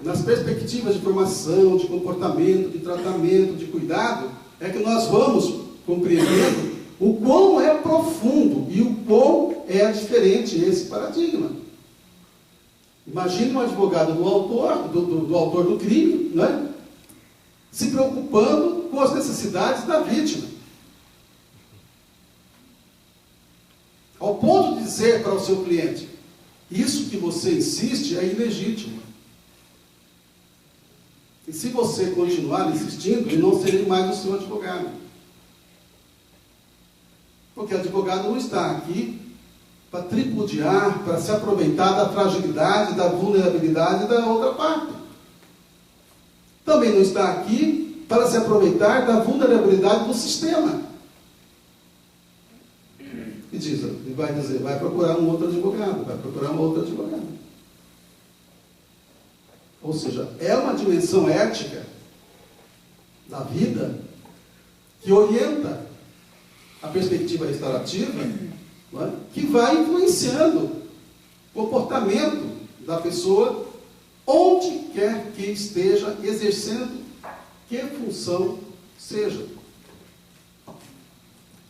Speaker 3: nas perspectivas de formação, de comportamento, de tratamento, de cuidado, é que nós vamos compreendendo o quão é profundo e o quão é diferente esse paradigma. Imagine um advogado do autor do crime, né, se preocupando com as necessidades da vítima. Ao ponto de dizer para o seu cliente, isso que você insiste é ilegítimo. E se você continuar insistindo, eu não serei mais o seu advogado. Porque o advogado não está aqui para tripudiar, para se aproveitar da fragilidade, da vulnerabilidade da outra parte. Também não está aqui para se aproveitar da vulnerabilidade do sistema. E diz, ele vai dizer, vai procurar um outro advogado, vai procurar uma outra advogada. Ou seja, é uma dimensão ética da vida que orienta a perspectiva restaurativa, não é? Que vai influenciando o comportamento da pessoa onde quer que esteja exercendo que função seja.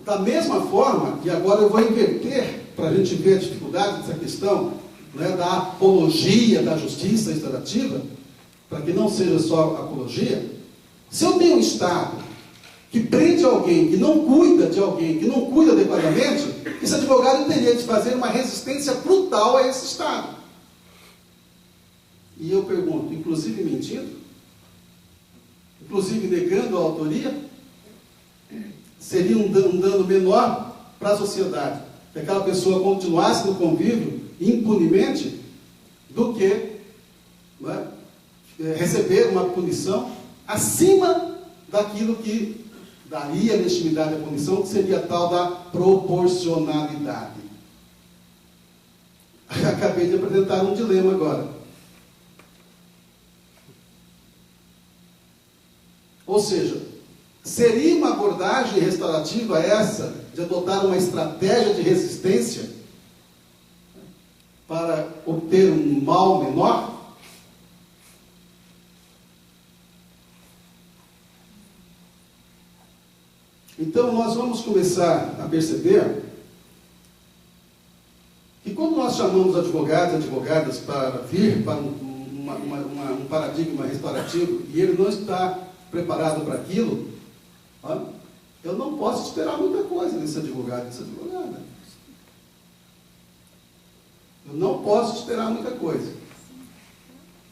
Speaker 3: Da mesma forma, e agora eu vou inverter para a gente ver a dificuldade dessa questão, né, da apologia da justiça restaurativa, para que não seja só apologia. Se eu tenho um Estado que prende alguém, que não cuida de alguém, que não cuida adequadamente, esse advogado teria de fazer uma resistência brutal a esse Estado. E eu pergunto, inclusive mentindo? Inclusive negando a autoria? Seria um dano menor para a sociedade, que aquela pessoa continuasse no convívio impunemente, do que, não é, receber uma punição acima daquilo que daria legitimidade à punição, que seria a tal da proporcionalidade. Acabei de apresentar um dilema agora. Ou seja, seria uma abordagem restaurativa essa, de adotar uma estratégia de resistência para obter um mal menor? Então, nós vamos começar a perceber que quando nós chamamos advogados e advogadas para vir para um paradigma restaurativo, e ele não está preparado para aquilo, eu não posso esperar muita coisa desse advogado e dessa advogada. Eu não posso esperar muita coisa.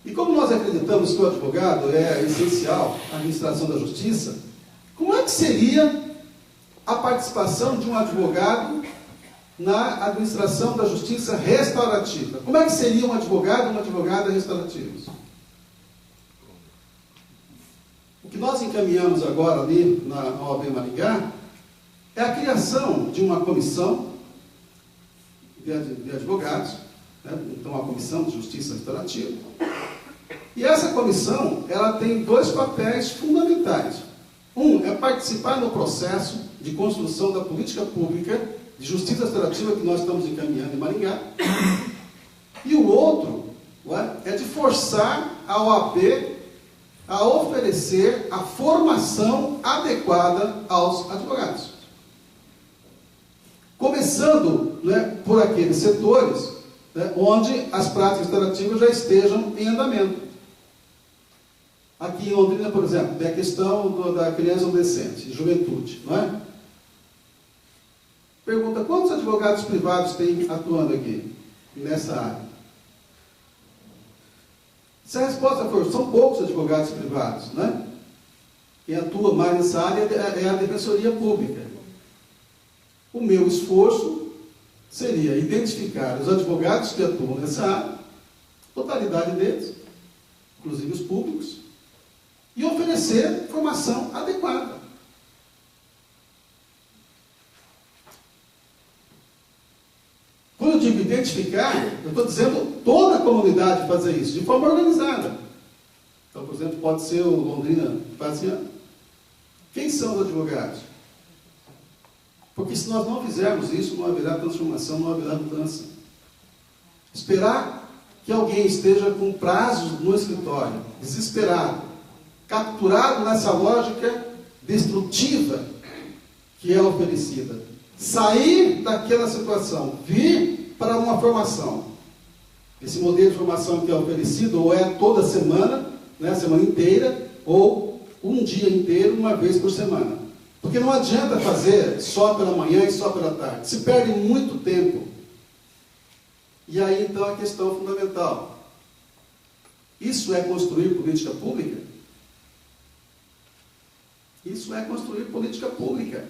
Speaker 3: E como nós acreditamos que o advogado é essencial à administração da justiça, como é que seria a participação de um advogado na administração da justiça restaurativa? Como é que seria um advogado e uma advogada restaurativos? O que nós encaminhamos agora ali na OAB Maringá é a criação de uma comissão de advogados, né? Então, a Comissão de Justiça Restaurativa. E essa comissão, ela tem dois papéis fundamentais. Um é participar no processo de construção da política pública de justiça restaurativa que nós estamos encaminhando em Maringá. E o outro é de forçar a OAB a oferecer a formação adequada aos advogados. Começando, né, por aqueles setores, né, onde as práticas restaurativas já estejam em andamento. Aqui em Londrina, por exemplo, tem a questão da criança e adolescente, juventude, não é? Pergunta, quantos advogados privados tem atuando aqui, nessa área? Se a resposta for, são poucos advogados privados, né? Quem atua mais nessa área é a Defensoria Pública. O meu esforço seria identificar os advogados que atuam nessa área, totalidade deles, inclusive os públicos, e oferecer formação adequada. Quando eu digo identificar, eu estou dizendo toda a comunidade fazer isso, de forma organizada. Então, por exemplo, pode ser o Londrina Faziano. Quem são os advogados? Porque se nós não fizermos isso, não haverá transformação, não haverá mudança. Esperar que alguém esteja com prazos no escritório, desesperado, capturado nessa lógica destrutiva que é oferecida. Sair daquela situação, vir para uma formação. Esse modelo de formação que é oferecido ou é toda semana, né, semana inteira, ou um dia inteiro, uma vez por semana. Porque não adianta fazer só pela manhã e só pela tarde. Se perde muito tempo. E aí, então, a questão fundamental. Isso é construir política pública? Isso é construir política pública.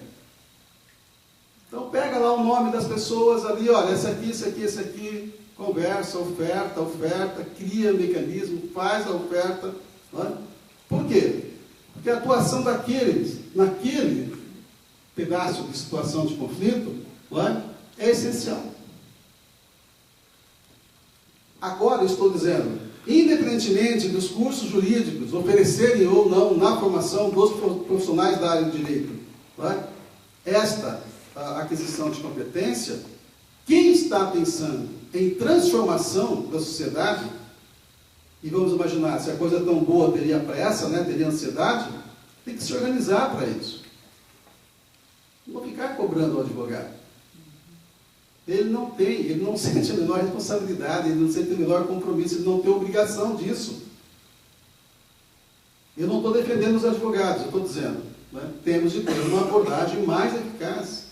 Speaker 3: Então, pega lá o nome das pessoas ali, olha, esse aqui, conversa, oferta, cria mecanismo, faz a oferta. Não é? Por quê? Porque a atuação daqueles, naquele pedaço de situação de conflito, não é essencial. Agora, eu estou dizendo, independentemente dos cursos jurídicos oferecerem ou não na formação dos profissionais da área de direito, não é? Esta a aquisição de competência, quem está pensando em transformação da sociedade, e vamos imaginar, se a coisa é tão boa, teria pressa, né, teria ansiedade, tem que se organizar para isso. Não ficar cobrando o advogado. Ele não sente a menor responsabilidade, ele não sente o menor compromisso, ele não tem obrigação disso. Eu não estou defendendo os advogados, eu estou dizendo, né, temos de ter uma abordagem mais eficaz.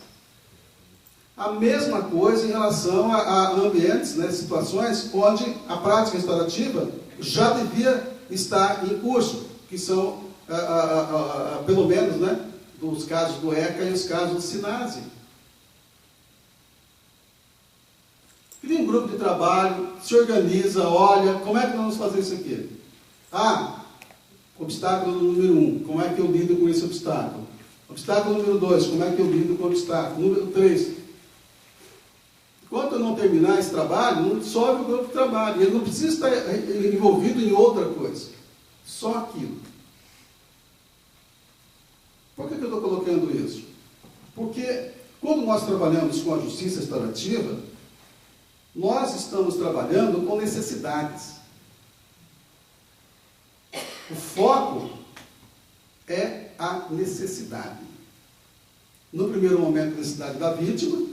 Speaker 3: A mesma coisa em relação a ambientes, né, situações onde a prática restaurativa já devia estar em curso, que são, pelo menos, né, dos casos do ECA e os casos do SINASE. Cria um grupo de trabalho, se organiza, olha, como é que nós vamos fazer isso aqui? Obstáculo número 1, como é que eu lido com esse obstáculo? Obstáculo número 2, como é que eu lido com o obstáculo? Número 3, enquanto eu não terminar esse trabalho, não dissolve o grupo de trabalho. Ele não precisa estar envolvido em outra coisa. Só aquilo. Por que eu estou colocando isso? Porque quando nós trabalhamos com a justiça restaurativa, nós estamos trabalhando com necessidades. O foco é a necessidade. No primeiro momento, a necessidade da vítima,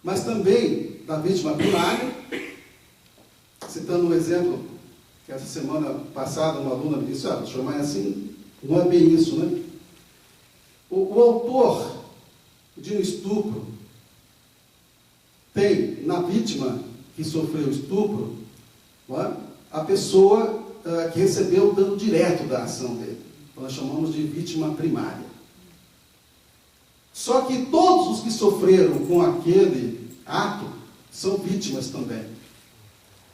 Speaker 3: mas também da vítima primária. Citando um exemplo, que essa semana passada uma aluna me disse, mas assim, não é bem isso, né? O autor de um estupro tem, na vítima que sofreu estupro, não é? a pessoa que recebeu o dano direto da ação dele. Nós chamamos de vítima primária. Só que todos os que sofreram com aquele ato são vítimas também.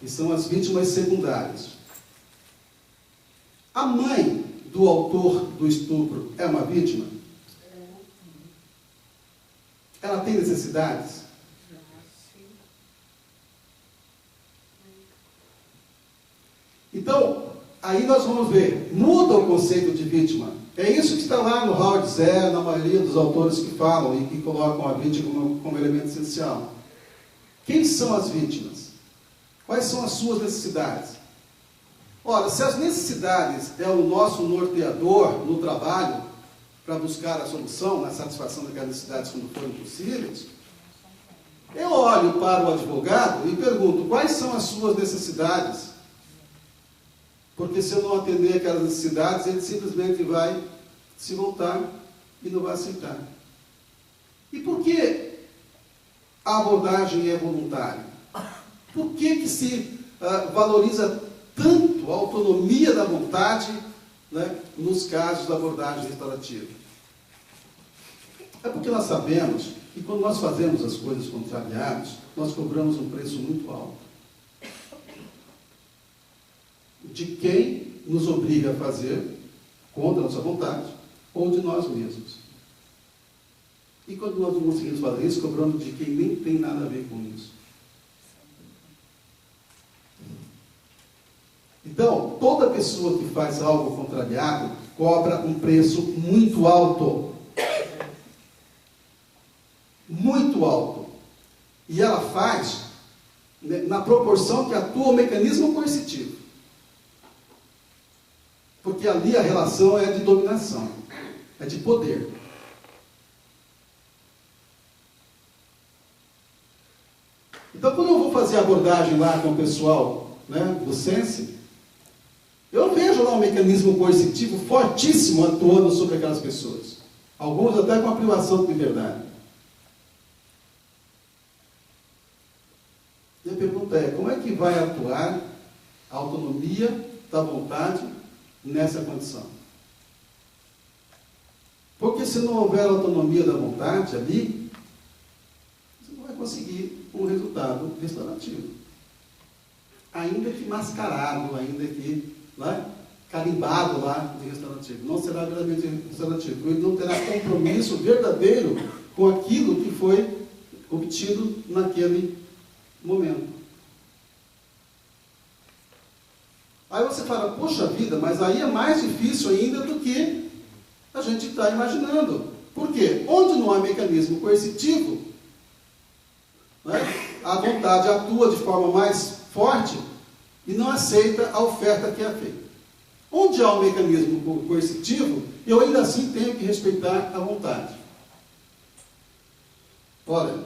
Speaker 3: E são as vítimas secundárias. A mãe do autor do estupro é uma vítima? Ela tem necessidades? Então, aí nós vamos ver, muda o conceito de vítima. É isso que está lá no Howard Zerr, na maioria dos autores que falam e que colocam a vítima como elemento essencial. Quem são as vítimas? Quais são as suas necessidades? Ora, se as necessidades é o nosso norteador no trabalho para buscar a solução, na satisfação daquelas necessidades quando forem possíveis, eu olho para o advogado e pergunto, quais são as suas necessidades? Porque se eu não atender aquelas necessidades, ele simplesmente vai se voltar e não vai aceitar. E por que a abordagem é voluntária? Por que se valoriza tanto a autonomia da vontade, né, nos casos da abordagem restaurativa? É porque nós sabemos que quando nós fazemos as coisas contrariadas, nós cobramos um preço muito alto. De quem nos obriga a fazer contra a nossa vontade, ou de nós mesmos. E quando nós não conseguimos fazer isso, cobramos de quem nem tem nada a ver com isso. Então, toda pessoa que faz algo contrariado cobra um preço muito alto. Muito alto. E ela faz na proporção que atua o mecanismo coercitivo. Porque ali a relação é de dominação, é de poder. Então, quando eu vou fazer a abordagem lá com o pessoal, né, do Sense, eu vejo lá um mecanismo coercitivo fortíssimo atuando sobre aquelas pessoas. Alguns até com a privação de liberdade. E a pergunta é, como é que vai atuar a autonomia da vontade nessa condição? Porque se não houver autonomia da vontade ali, você não vai conseguir um resultado restaurativo. Ainda que mascarado, ainda que carimbado lá de restaurativo. Não será verdadeiramente restaurativo. Ele não terá compromisso verdadeiro com aquilo que foi obtido naquele momento. Aí você fala, poxa vida, mas aí é mais difícil ainda do que a gente está imaginando. Por quê? Onde não há mecanismo coercitivo, né, a vontade atua de forma mais forte e não aceita a oferta que é feita. Onde há um mecanismo coercitivo, eu ainda assim tenho que respeitar a vontade. Olha,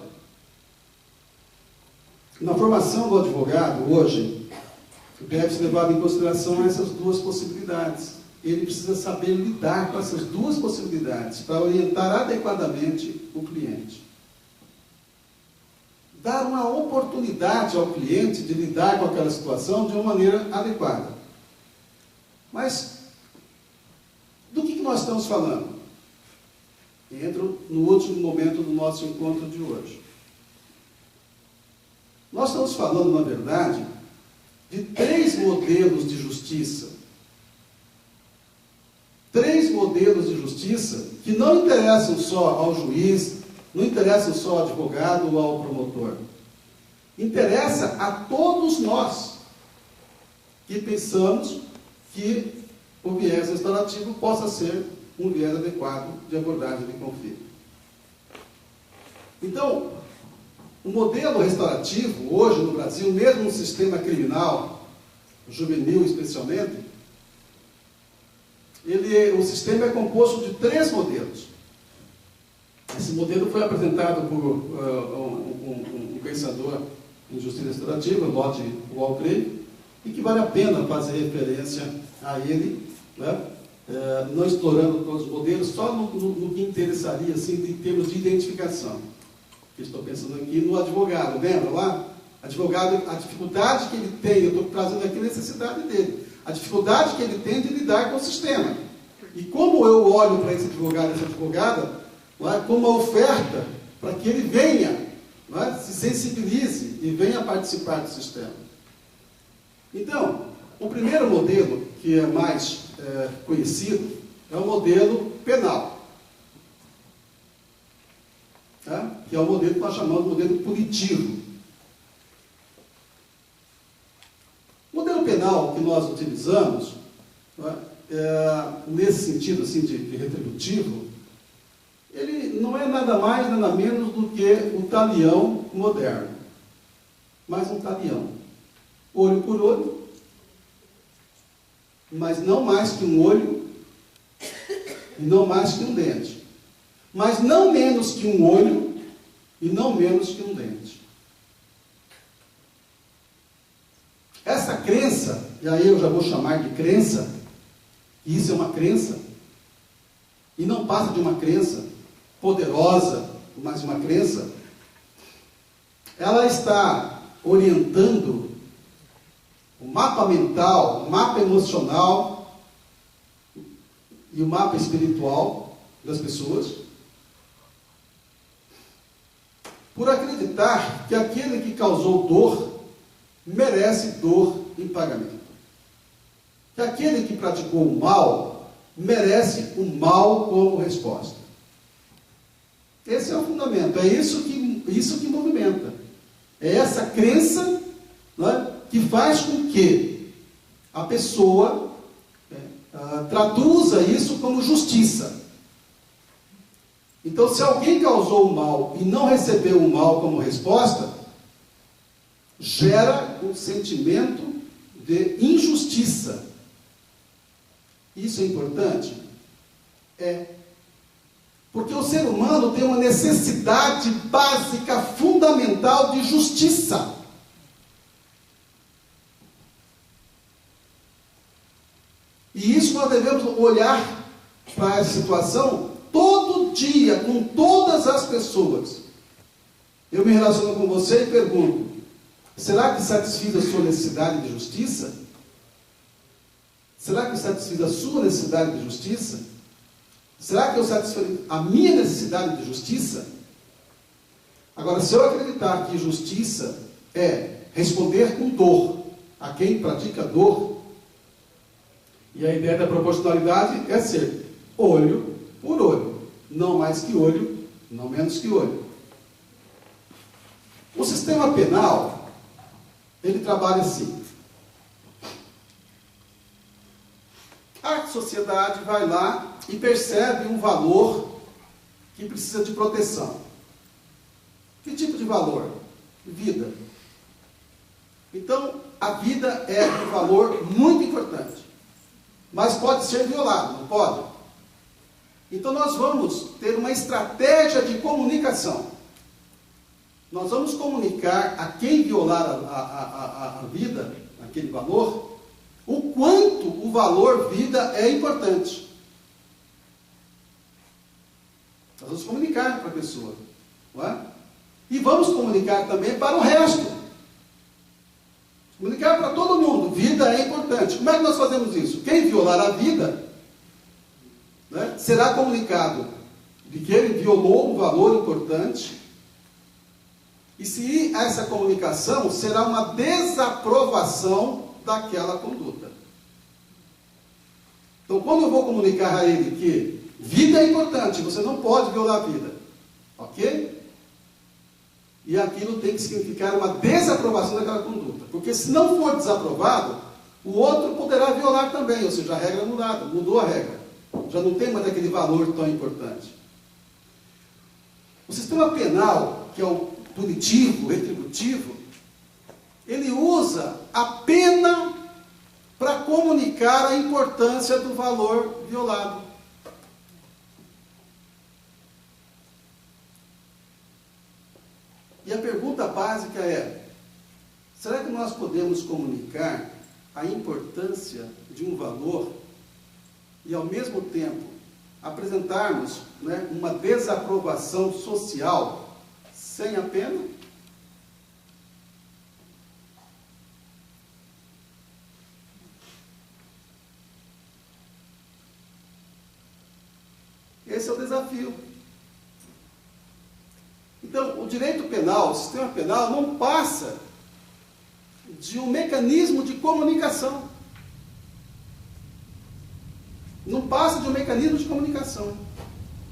Speaker 3: na formação do advogado, hoje, deve ser levado em consideração essas duas possibilidades. Ele precisa saber lidar com essas duas possibilidades para orientar adequadamente o cliente. Dar uma oportunidade ao cliente de lidar com aquela situação de uma maneira adequada. Mas, do que nós estamos falando? Entro no último momento do nosso encontro de hoje. Nós estamos falando, na verdade, de 3 modelos de justiça. 3 modelos de justiça que não interessam só ao juiz, não interessam só ao advogado ou ao promotor. Interessa a todos nós que pensamos que o viés restaurativo possa ser um viés adequado de abordagem de conflito. Então, o modelo restaurativo, hoje no Brasil, mesmo no sistema criminal, juvenil especialmente, o sistema é composto de 3 modelos. Esse modelo foi apresentado por um pensador em justiça restaurativa, Lord Walclay, e que vale a pena fazer referência a ele, né? Não explorando todos os modelos, só no que interessaria, assim, em termos de identificação. Estou pensando aqui no advogado, lembra lá? Advogado, a dificuldade que ele tem, eu estou trazendo aqui a necessidade dele, a dificuldade que ele tem de lidar com o sistema. E como eu olho para esse advogado, essa advogada, como uma oferta para que ele venha, se sensibilize e venha participar do sistema. Então, o primeiro modelo, que é mais conhecido, é o modelo penal. Tá? Que é o modelo que nós chamamos de modelo punitivo. O modelo penal que nós utilizamos, nesse sentido assim, de retributivo, ele não é nada mais, nada menos do que um talião moderno. Mais um talião. Olho por olho, mas não mais que um olho, e não mais que um dente. Mas não menos que um olho, e não menos que um dente. Essa crença, e aí eu já vou chamar de crença, e isso é uma crença, e não passa de uma crença poderosa, mas uma crença, ela está orientando o mapa mental, o mapa emocional e o mapa espiritual das pessoas, por acreditar que aquele que causou dor merece dor em pagamento. Que aquele que praticou o mal merece o mal como resposta. Esse é o fundamento, é isso que movimenta. É essa crença, que faz com que a pessoa traduza isso como justiça. Então, se alguém causou o mal e não recebeu o mal como resposta, gera um sentimento de injustiça. Isso é importante? É. Porque o ser humano tem uma necessidade básica, fundamental de justiça. E isso nós devemos olhar para essa situação todo dia, com todas as pessoas. Eu me relaciono com você e pergunto: será que satisfiz a sua necessidade de justiça? Será que eu satisfiz a sua necessidade de justiça? Será que eu satisfiz a minha necessidade de justiça? Agora, se eu acreditar que justiça é responder com dor a quem pratica dor, e a ideia da proporcionalidade é ser olho por olho, não mais que olho, não menos que olho. O sistema penal, ele trabalha assim. A sociedade vai lá e percebe um valor que precisa de proteção. Que tipo de valor? Vida. Então, a vida é um valor muito importante. Mas pode ser violado, não pode? Então nós vamos ter uma estratégia de comunicação. Nós vamos comunicar a quem violar a vida, aquele valor, o quanto o valor vida é importante. Nós vamos comunicar para a pessoa. Não é? E vamos comunicar também para o resto. Comunicar para todo mundo. Vida é importante. Como é que nós fazemos isso? Quem violar a vida, né, será comunicado de que ele violou um valor importante. E se essa comunicação será uma desaprovação daquela conduta. Então, quando eu vou comunicar a ele que vida é importante, você não pode violar a vida. Ok? E aquilo tem que significar uma desaprovação daquela conduta. Porque se não for desaprovado, o outro poderá violar também. Ou seja, a regra é anulada, mudou a regra. Já não tem mais aquele valor tão importante. O sistema penal, que é o punitivo, retributivo, ele usa a pena para comunicar a importância do valor violado. E a pergunta básica é: será que nós podemos comunicar a importância de um valor e, ao mesmo tempo, apresentarmos, né, uma desaprovação social sem a pena? Esse é o desafio. Então, o direito penal, o sistema penal, não passa de um mecanismo de comunicação. Não passa de um mecanismo de comunicação.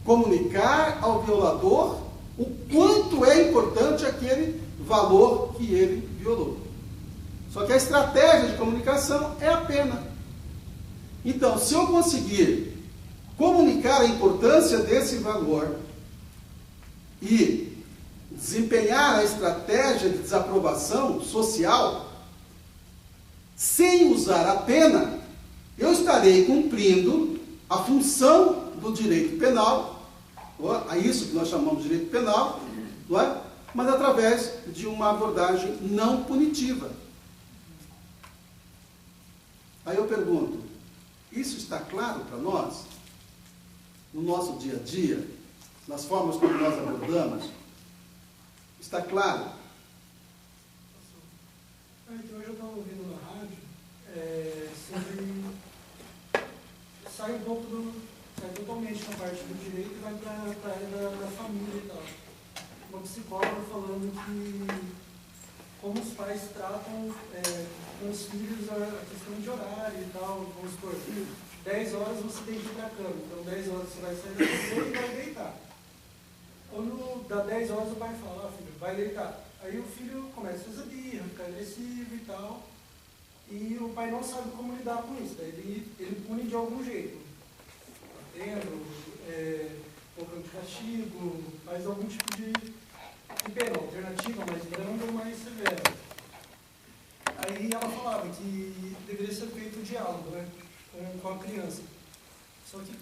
Speaker 3: Comunicar ao violador o quanto é importante aquele valor que ele violou. Só que a estratégia de comunicação é a pena. Então, se eu conseguir comunicar a importância desse valor e desempenhar a estratégia de desaprovação social, sem usar a pena, eu estarei cumprindo a função do direito penal, a isso que nós chamamos de direito penal, não é? Mas através de uma abordagem não punitiva. Aí eu pergunto, isso está claro para nós? No nosso dia a dia? Nas formas como nós abordamos? Está claro?
Speaker 5: Então, hoje eu estava ouvindo na rádio sobre... sai totalmente da parte do direito e vai para a área da família e tal. Uma psicóloga falando que como os pais tratam com os filhos a questão de horário e tal, vamos supor, 10 horas você tem que ir para a cama, então 10 horas você vai sair da cama e vai deitar. Quando dá 10 horas o pai fala, filho, vai deitar. Aí o filho começa a fazer birra, fica agressivo e tal, e o pai não sabe como lidar com isso, daí ele pune de algum jeito, batendo, colocando de castigo, faz algum tipo de pena, alternativa mais branda ou mais severa. Aí ela falava que deveria ser feito o diálogo, né, com a criança. Só que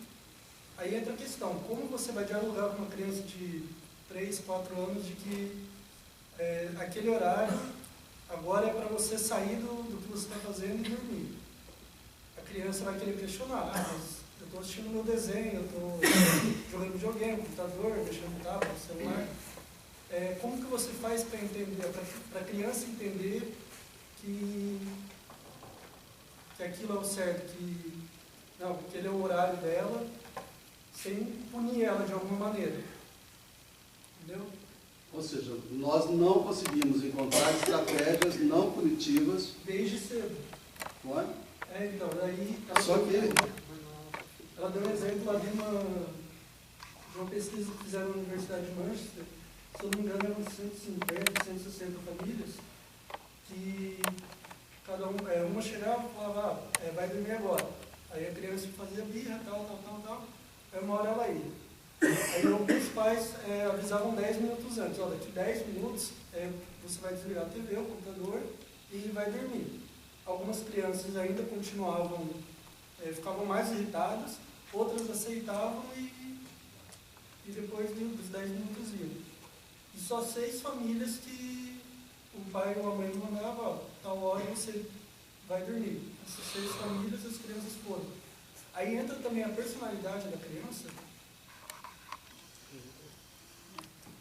Speaker 5: aí entra a questão, como você vai dialogar com uma criança de 3, 4 anos de que aquele horário agora é para você sair do que você está fazendo e dormir. A criança vai querer questionar, mas eu estou assistindo meu desenho, eu estou jogando videogame, computador, mexendo no tablet, no celular. Como que você faz para entender, para a criança entender que aquilo é o certo, que aquele é o horário dela, sem punir ela de alguma maneira? Entendeu?
Speaker 3: Ou seja, nós não conseguimos encontrar estratégias não punitivas.
Speaker 5: Desde cedo.
Speaker 3: Não é?
Speaker 5: Então, daí...
Speaker 3: Só que...
Speaker 5: Ela deu um exemplo lá de uma pesquisa que fizeram na Universidade de Manchester. Se eu não me engano, eram 150, 160 famílias, que cada uma chegava e falava, vai dormir agora. Aí a criança fazia birra, tal. Aí uma hora ela ia. Aí alguns pais avisavam 10 minutos antes, daqui 10 minutos você vai desligar a TV, o computador, e vai dormir. Algumas crianças ainda continuavam, ficavam mais irritadas, outras aceitavam e depois dos 10 minutos iam. E só 6 famílias que o pai ou a mãe mandavam, tal hora você vai dormir. Essas 6 famílias, as crianças foram. Aí entra também a personalidade da criança.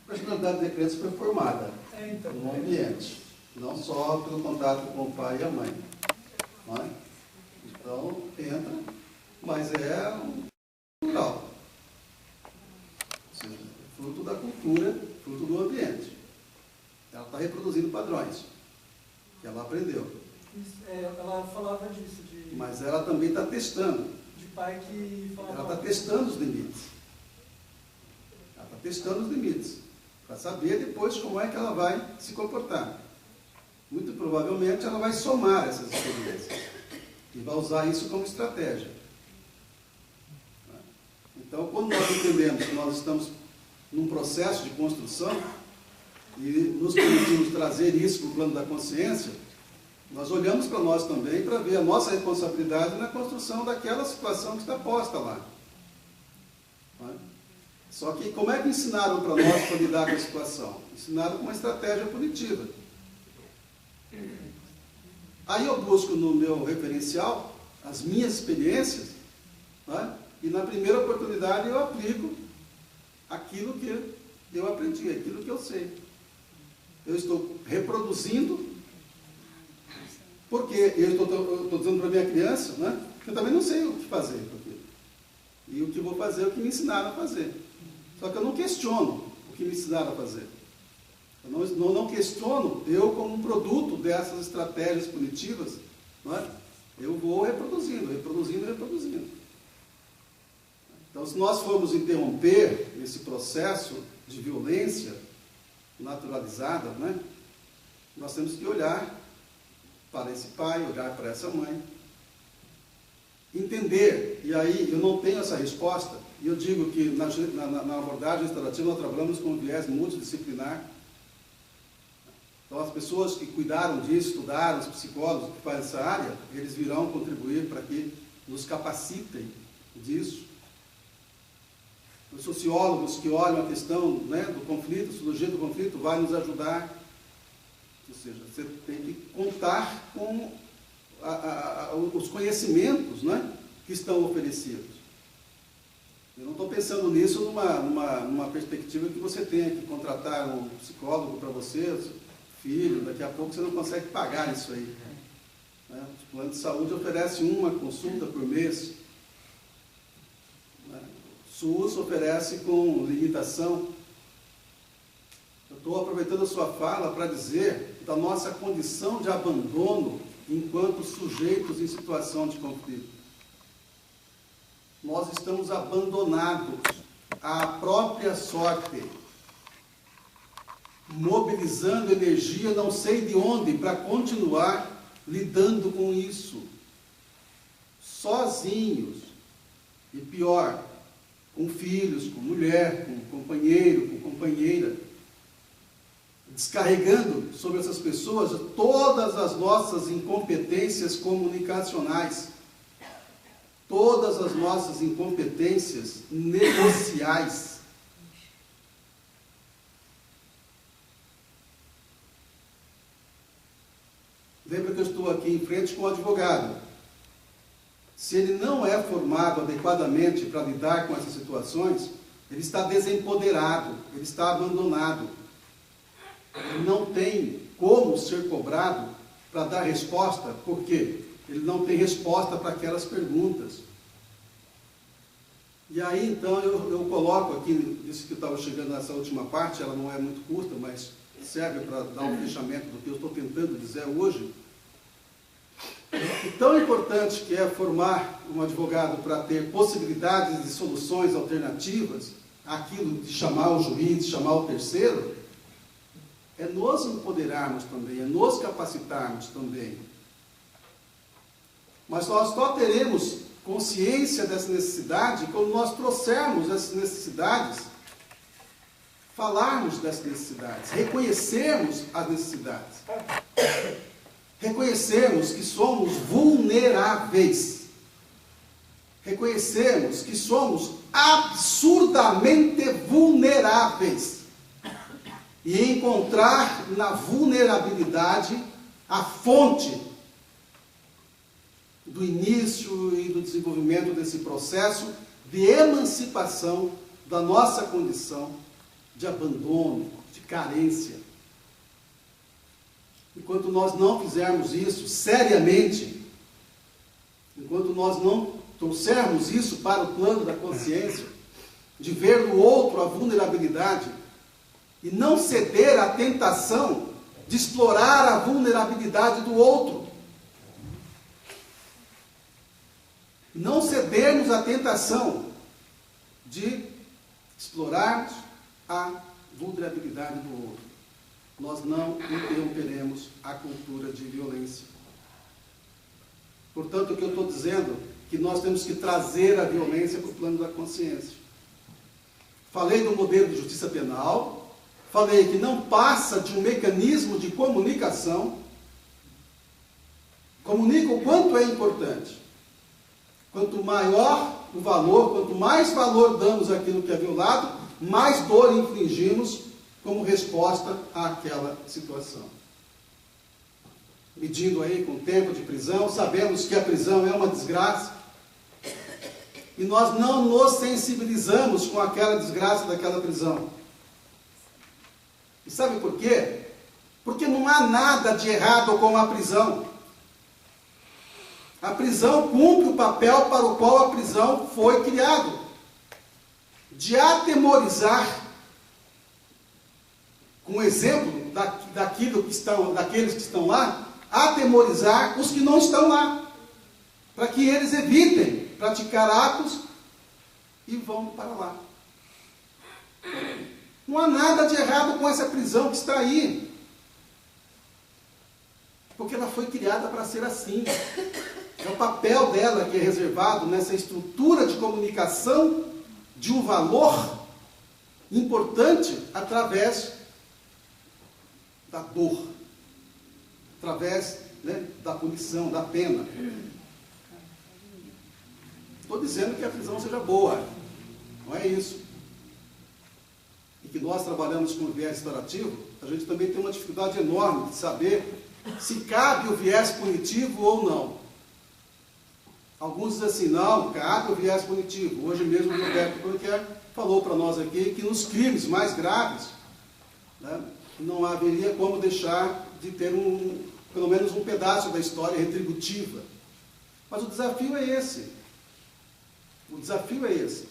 Speaker 3: A personalidade da criança foi formada
Speaker 5: Então,
Speaker 3: no ambiente, não só pelo contato com o pai e a mãe. Não é? Então, entra, mas é cultural. Ou seja, fruto da cultura, fruto do ambiente. Ela está reproduzindo padrões que ela aprendeu.
Speaker 5: Ela falava disso.
Speaker 3: Mas ela também está testando.
Speaker 5: De pai que falava...
Speaker 3: Ela está testando os limites. Ela está testando os limites. Para saber depois como é que ela vai se comportar. Muito provavelmente ela vai somar essas experiências. E vai usar isso como estratégia. Então, quando nós entendemos que nós estamos num processo de construção e nos permitimos trazer isso para o plano da consciência, nós olhamos para nós também para ver a nossa responsabilidade na construção daquela situação que está posta lá. Só que como é que ensinaram para nós para lidar com a situação? Ensinaram com uma estratégia punitiva. Aí eu busco no meu referencial as minhas experiências, e na primeira oportunidade eu aplico aquilo que eu aprendi, aquilo que eu sei. Eu estou reproduzindo, porque eu estou dizendo para a minha criança, que eu também não sei o que fazer com aquilo. E o que vou fazer é o que me ensinaram a fazer. Só que eu não questiono o que me ensinaram a fazer. Eu não questiono eu como um produto dessas estratégias punitivas, não é? Eu vou reproduzindo. Então, se nós formos interromper esse processo de violência naturalizada, né, nós temos que olhar para esse pai, olhar para essa mãe, entender, e aí eu não tenho essa resposta, e eu digo que na abordagem restaurativa nós trabalhamos com um viés multidisciplinar. Então, as pessoas que cuidaram disso, estudaram, os psicólogos que fazem essa área, eles virão contribuir para que nos capacitem disso. Os sociólogos que olham a questão, né, do conflito, a sociologia do conflito, vai nos ajudar. Ou seja, você tem que contar com os conhecimentos, né, que estão oferecidos. Eu não estou pensando nisso numa perspectiva que você tenha que contratar um psicólogo para você, filho, daqui a pouco você não consegue pagar isso aí. Né? O plano de saúde oferece uma consulta por mês. Né? O SUS oferece com limitação. Eu estou aproveitando a sua fala para dizer da nossa condição de abandono enquanto sujeitos em situação de conflito. Nós estamos abandonados à própria sorte, mobilizando energia não sei de onde para continuar lidando com isso, sozinhos, e pior, com filhos, com mulher, com companheiro, com companheira, descarregando sobre essas pessoas todas as nossas incompetências comunicacionais, todas as nossas incompetências negociais. Lembra que eu estou aqui em frente com o advogado. Se ele não é formado adequadamente para lidar com essas situações, ele está desempoderado, ele está abandonado. Ele não tem como ser cobrado para dar resposta, por quê? Ele não tem resposta para aquelas perguntas. E aí, então, eu coloco aqui, isso que estava chegando nessa última parte, ela não é muito curta, mas serve para dar um fechamento do que eu estou tentando dizer hoje. E tão importante que é formar um advogado para ter possibilidades de soluções alternativas, aquilo de chamar o juiz, de chamar o terceiro, é nos empoderarmos também, é nos capacitarmos também. Mas nós só teremos consciência dessa necessidade quando nós trouxermos essas necessidades, falarmos dessas necessidades, reconhecermos as necessidades. Reconhecermos que somos vulneráveis. Reconhecermos que somos absurdamente vulneráveis. E encontrar na vulnerabilidade a fonte do início e do desenvolvimento desse processo de emancipação da nossa condição de abandono, de carência. Enquanto nós não fizermos isso seriamente, enquanto nós não trouxermos isso para o plano da consciência, de ver no outro a vulnerabilidade, e não ceder à tentação de explorar a vulnerabilidade do outro. Não cedermos à tentação de explorarmos a vulnerabilidade do outro. Nós não interromperemos a cultura de violência. Portanto, o que eu estou dizendo é que nós temos que trazer a violência para o plano da consciência. Falei do modelo de justiça penal, falei que não passa de um mecanismo de comunicação. Comunica o quanto é importante. Quanto maior o valor, quanto mais valor damos àquilo que é violado, mais dor infligimos como resposta àquela situação. Medindo aí com tempo de prisão, sabemos que a prisão é uma desgraça, e nós não nos sensibilizamos com aquela desgraça daquela prisão. E sabe por quê? Porque não há nada de errado com a prisão. A prisão cumpre o papel para o qual a prisão foi criada. de atemorizar, com o exemplo daqueles que estão lá, atemorizar os que não estão lá, para que eles evitem praticar atos e vão para lá. Não há nada de errado com essa prisão que está aí, porque ela foi criada para ser assim. É o papel dela que é reservado nessa estrutura de comunicação de um valor importante através da dor, através, né, da punição, da pena. Estou dizendo que a prisão seja boa, não é isso. E que nós trabalhamos com o viés restaurativo, a gente também tem uma dificuldade enorme de saber se cabe o viés punitivo ou não. Alguns dizem assim, não, cabe o viés punitivo. Hoje mesmo o Roberto Blanquer falou para nós aqui que nos crimes mais graves, né, não haveria como deixar de ter pelo menos um pedaço da história retributiva. Mas o desafio é esse. O desafio é esse.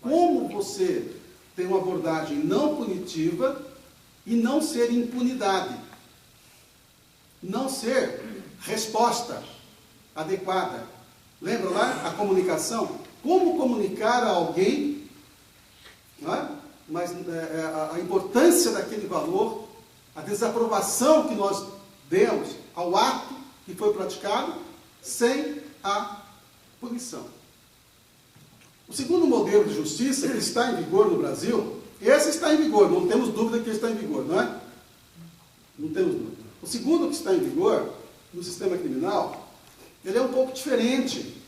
Speaker 3: Como você tem uma abordagem não punitiva e não ser impunidade? Não ser resposta adequada. Lembra lá a comunicação? Como comunicar a alguém, não é? Mas a importância daquele valor, a desaprovação que nós demos ao ato que foi praticado, sem a punição. O segundo modelo de justiça que está em vigor no Brasil, esse está em vigor, não temos dúvida que ele está em vigor, não é? Não temos dúvida. O segundo que está em vigor no sistema criminal, ele é um pouco diferente,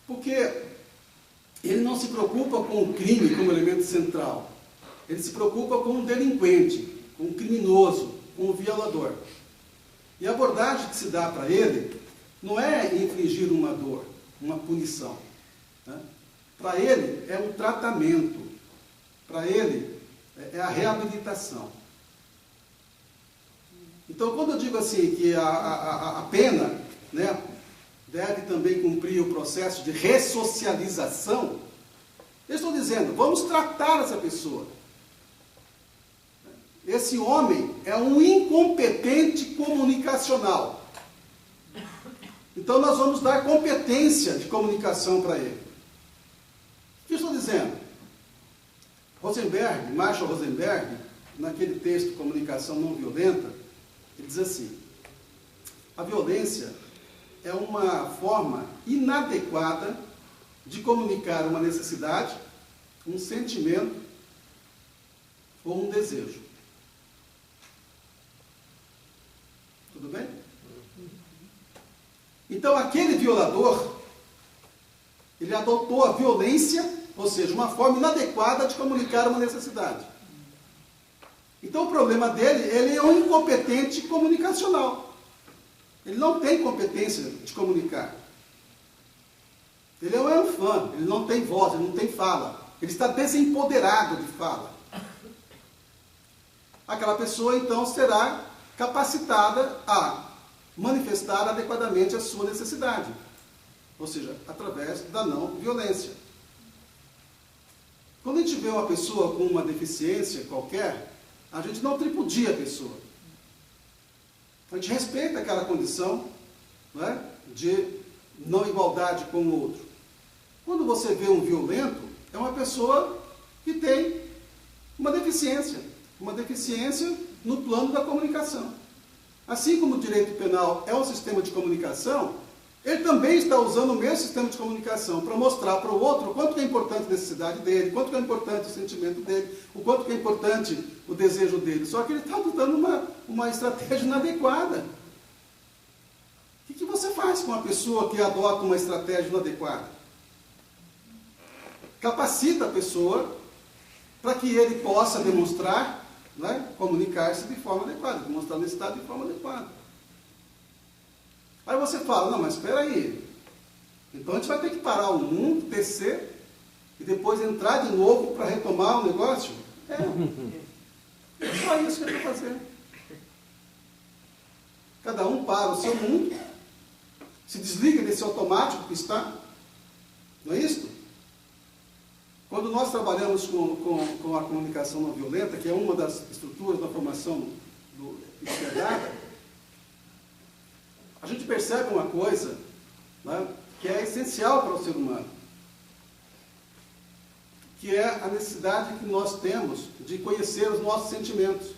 Speaker 3: porque ele não se preocupa com o crime como elemento central. Ele se preocupa com o delinquente, com o criminoso, com o violador. E a abordagem que se dá para ele não é infligir uma dor, uma punição, né? Para ele é um tratamento, para ele é a reabilitação. Então, quando eu digo assim que a pena, né, deve também cumprir o processo de ressocialização, eu estou dizendo, vamos tratar essa pessoa. Esse homem é um incompetente comunicacional. Então, nós vamos dar competência de comunicação para ele. O que eu estou dizendo? Marshall Rosenberg, naquele texto Comunicação Não Violenta, ele diz assim: a violência é uma forma inadequada de comunicar uma necessidade, um sentimento ou um desejo. Tudo bem? Então, aquele violador, ele adotou a violência, ou seja, uma forma inadequada de comunicar uma necessidade. Então, o problema dele, ele é um incompetente comunicacional. Ele não tem competência de comunicar. Ele é um fã, ele não tem voz, ele não tem fala. Ele está desempoderado de fala. Aquela pessoa, então, será capacitada a manifestar adequadamente a sua necessidade. Ou seja, através da não violência. Quando a gente vê uma pessoa com uma deficiência qualquer, a gente não tripudia a pessoa. A gente respeita aquela condição, não é, de não igualdade com o outro. Quando você vê um violento, é uma pessoa que tem uma deficiência no plano da comunicação. Assim como o direito penal é um sistema de comunicação, ele também está usando o mesmo sistema de comunicação para mostrar para o outro o quanto que é importante a necessidade dele, o quanto que é importante o sentimento dele, o quanto que é importante o desejo dele. Só que ele está adotando uma estratégia inadequada. O que você faz com uma pessoa que adota uma estratégia inadequada? Capacita a pessoa para que ele possa demonstrar, né, comunicar-se de forma adequada, demonstrar a necessidade de forma adequada. Aí você fala, não, mas espera aí, então a gente vai ter que parar o mundo, descer, e depois entrar de novo para retomar o negócio? É só isso que eu estou fazendo. Cada um para o seu mundo, se desliga desse automático que está, não é isso? Quando nós trabalhamos com a comunicação não violenta, que é uma das estruturas da formação externada, a gente percebe uma coisa, né, que é essencial para o ser humano, que é a necessidade que nós temos de conhecer os nossos sentimentos.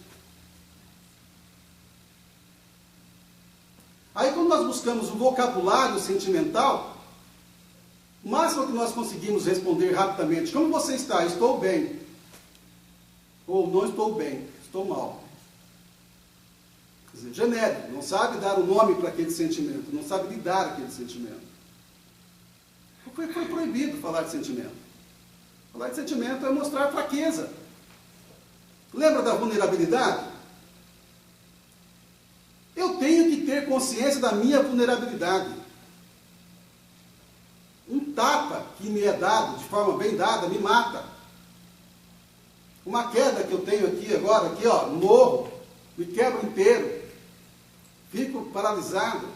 Speaker 3: Aí, quando nós buscamos um vocabulário sentimental, o máximo que nós conseguimos responder rapidamente: como você está? Estou bem. Ou não estou bem, estou mal. Quer dizer, genérico, não sabe dar um nome para aquele sentimento, não sabe lidar aquele sentimento. Foi proibido falar de sentimento. Falar de sentimento é mostrar fraqueza. Lembra da vulnerabilidade? Eu tenho que ter consciência da minha vulnerabilidade. Um tapa que me é dado, de forma bem dada, me mata. Uma queda que eu tenho aqui agora, aqui, ó, morro, me quebro inteiro. Fico paralisado.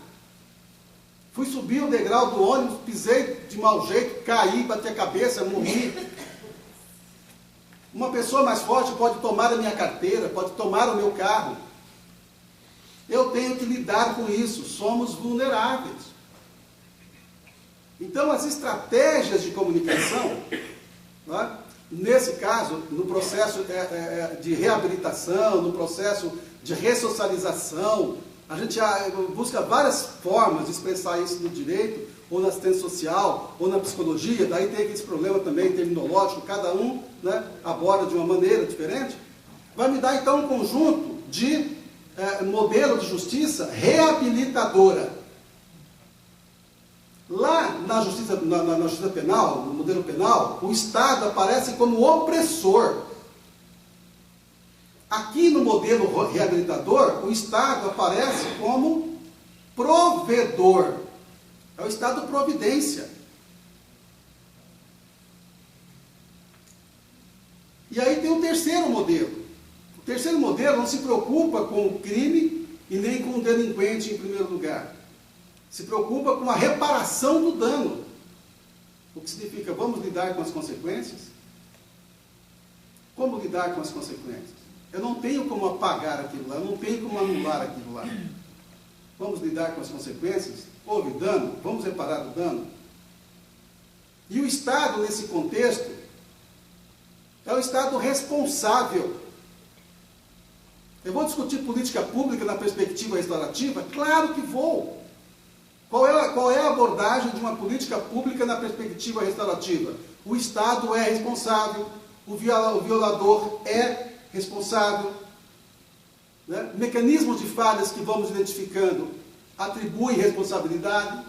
Speaker 3: Fui subir o degrau do ônibus, pisei de mau jeito, caí, bati a cabeça, morri. Uma pessoa mais forte pode tomar a minha carteira, pode tomar o meu carro. Eu tenho que lidar com isso. Somos vulneráveis. Então, as estratégias de comunicação, né, nesse caso, no processo de reabilitação, no processo de ressocialização, a gente busca várias formas de expressar isso no direito, ou na assistência social, ou na psicologia. Daí tem aquele problema também terminológico, cada um, né, aborda de uma maneira diferente. Vai me dar, então, um conjunto de modelo de justiça reabilitadora. Lá na justiça, na justiça penal, no modelo penal, o Estado aparece como opressor. Aqui no modelo reabilitador, o Estado aparece como provedor. É o Estado providência. E aí tem o terceiro modelo. O terceiro modelo não se preocupa com o crime e nem com o delinquente em primeiro lugar. Se preocupa com a reparação do dano. O que significa, vamos lidar com as consequências? Como lidar com as consequências? Eu não tenho como apagar aquilo lá, eu não tenho como anular aquilo lá. Vamos lidar com as consequências? Houve dano? Vamos reparar o dano? E o Estado, nesse contexto, é o Estado responsável. Eu vou discutir política pública na perspectiva restaurativa? Claro que vou. Qual é a abordagem de uma política pública na perspectiva restaurativa? O Estado é responsável, o violador é responsável, né? Mecanismos de falhas que vamos identificando atribuem responsabilidade.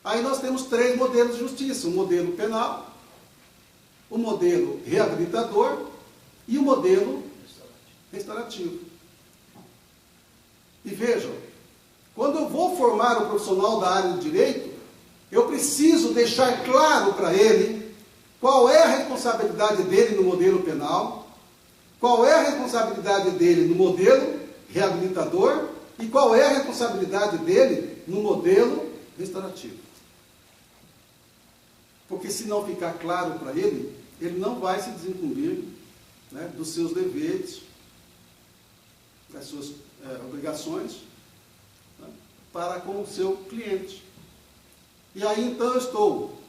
Speaker 3: Aí nós temos 3 modelos de justiça: o modelo penal, o modelo reabilitador e o modelo restaurativo. E vejam, quando eu vou formar um profissional da área do direito, eu preciso deixar claro para ele qual é a responsabilidade dele no modelo penal, qual é a responsabilidade dele no modelo reabilitador e qual é a responsabilidade dele no modelo restaurativo. Porque se não ficar claro para ele, ele não vai se desincumbir, né, dos seus deveres, das suas obrigações, né, para com o seu cliente. E aí então eu estou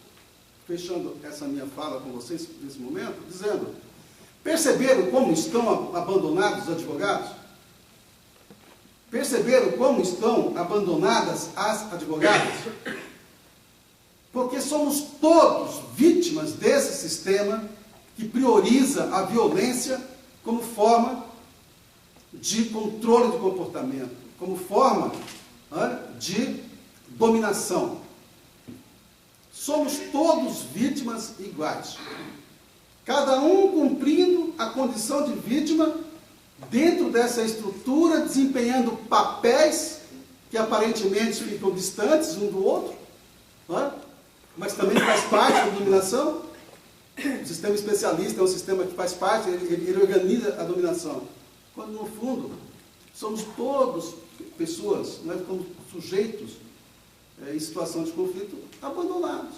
Speaker 3: fechando essa minha fala com vocês nesse momento, dizendo: perceberam como estão abandonados os advogados? Perceberam como estão abandonadas as advogadas? Porque somos todos vítimas desse sistema que prioriza a violência como forma de controle de comportamento, como forma, né, de dominação. Somos todos vítimas iguais. Cada um cumprindo a condição de vítima dentro dessa estrutura, desempenhando papéis que aparentemente ficam distantes um do outro, né? Mas também faz parte da dominação. O sistema especialista é um sistema que faz parte, ele organiza a dominação. Quando, no fundo, somos todos pessoas, nós como sujeitos em situação de conflito, abandonados.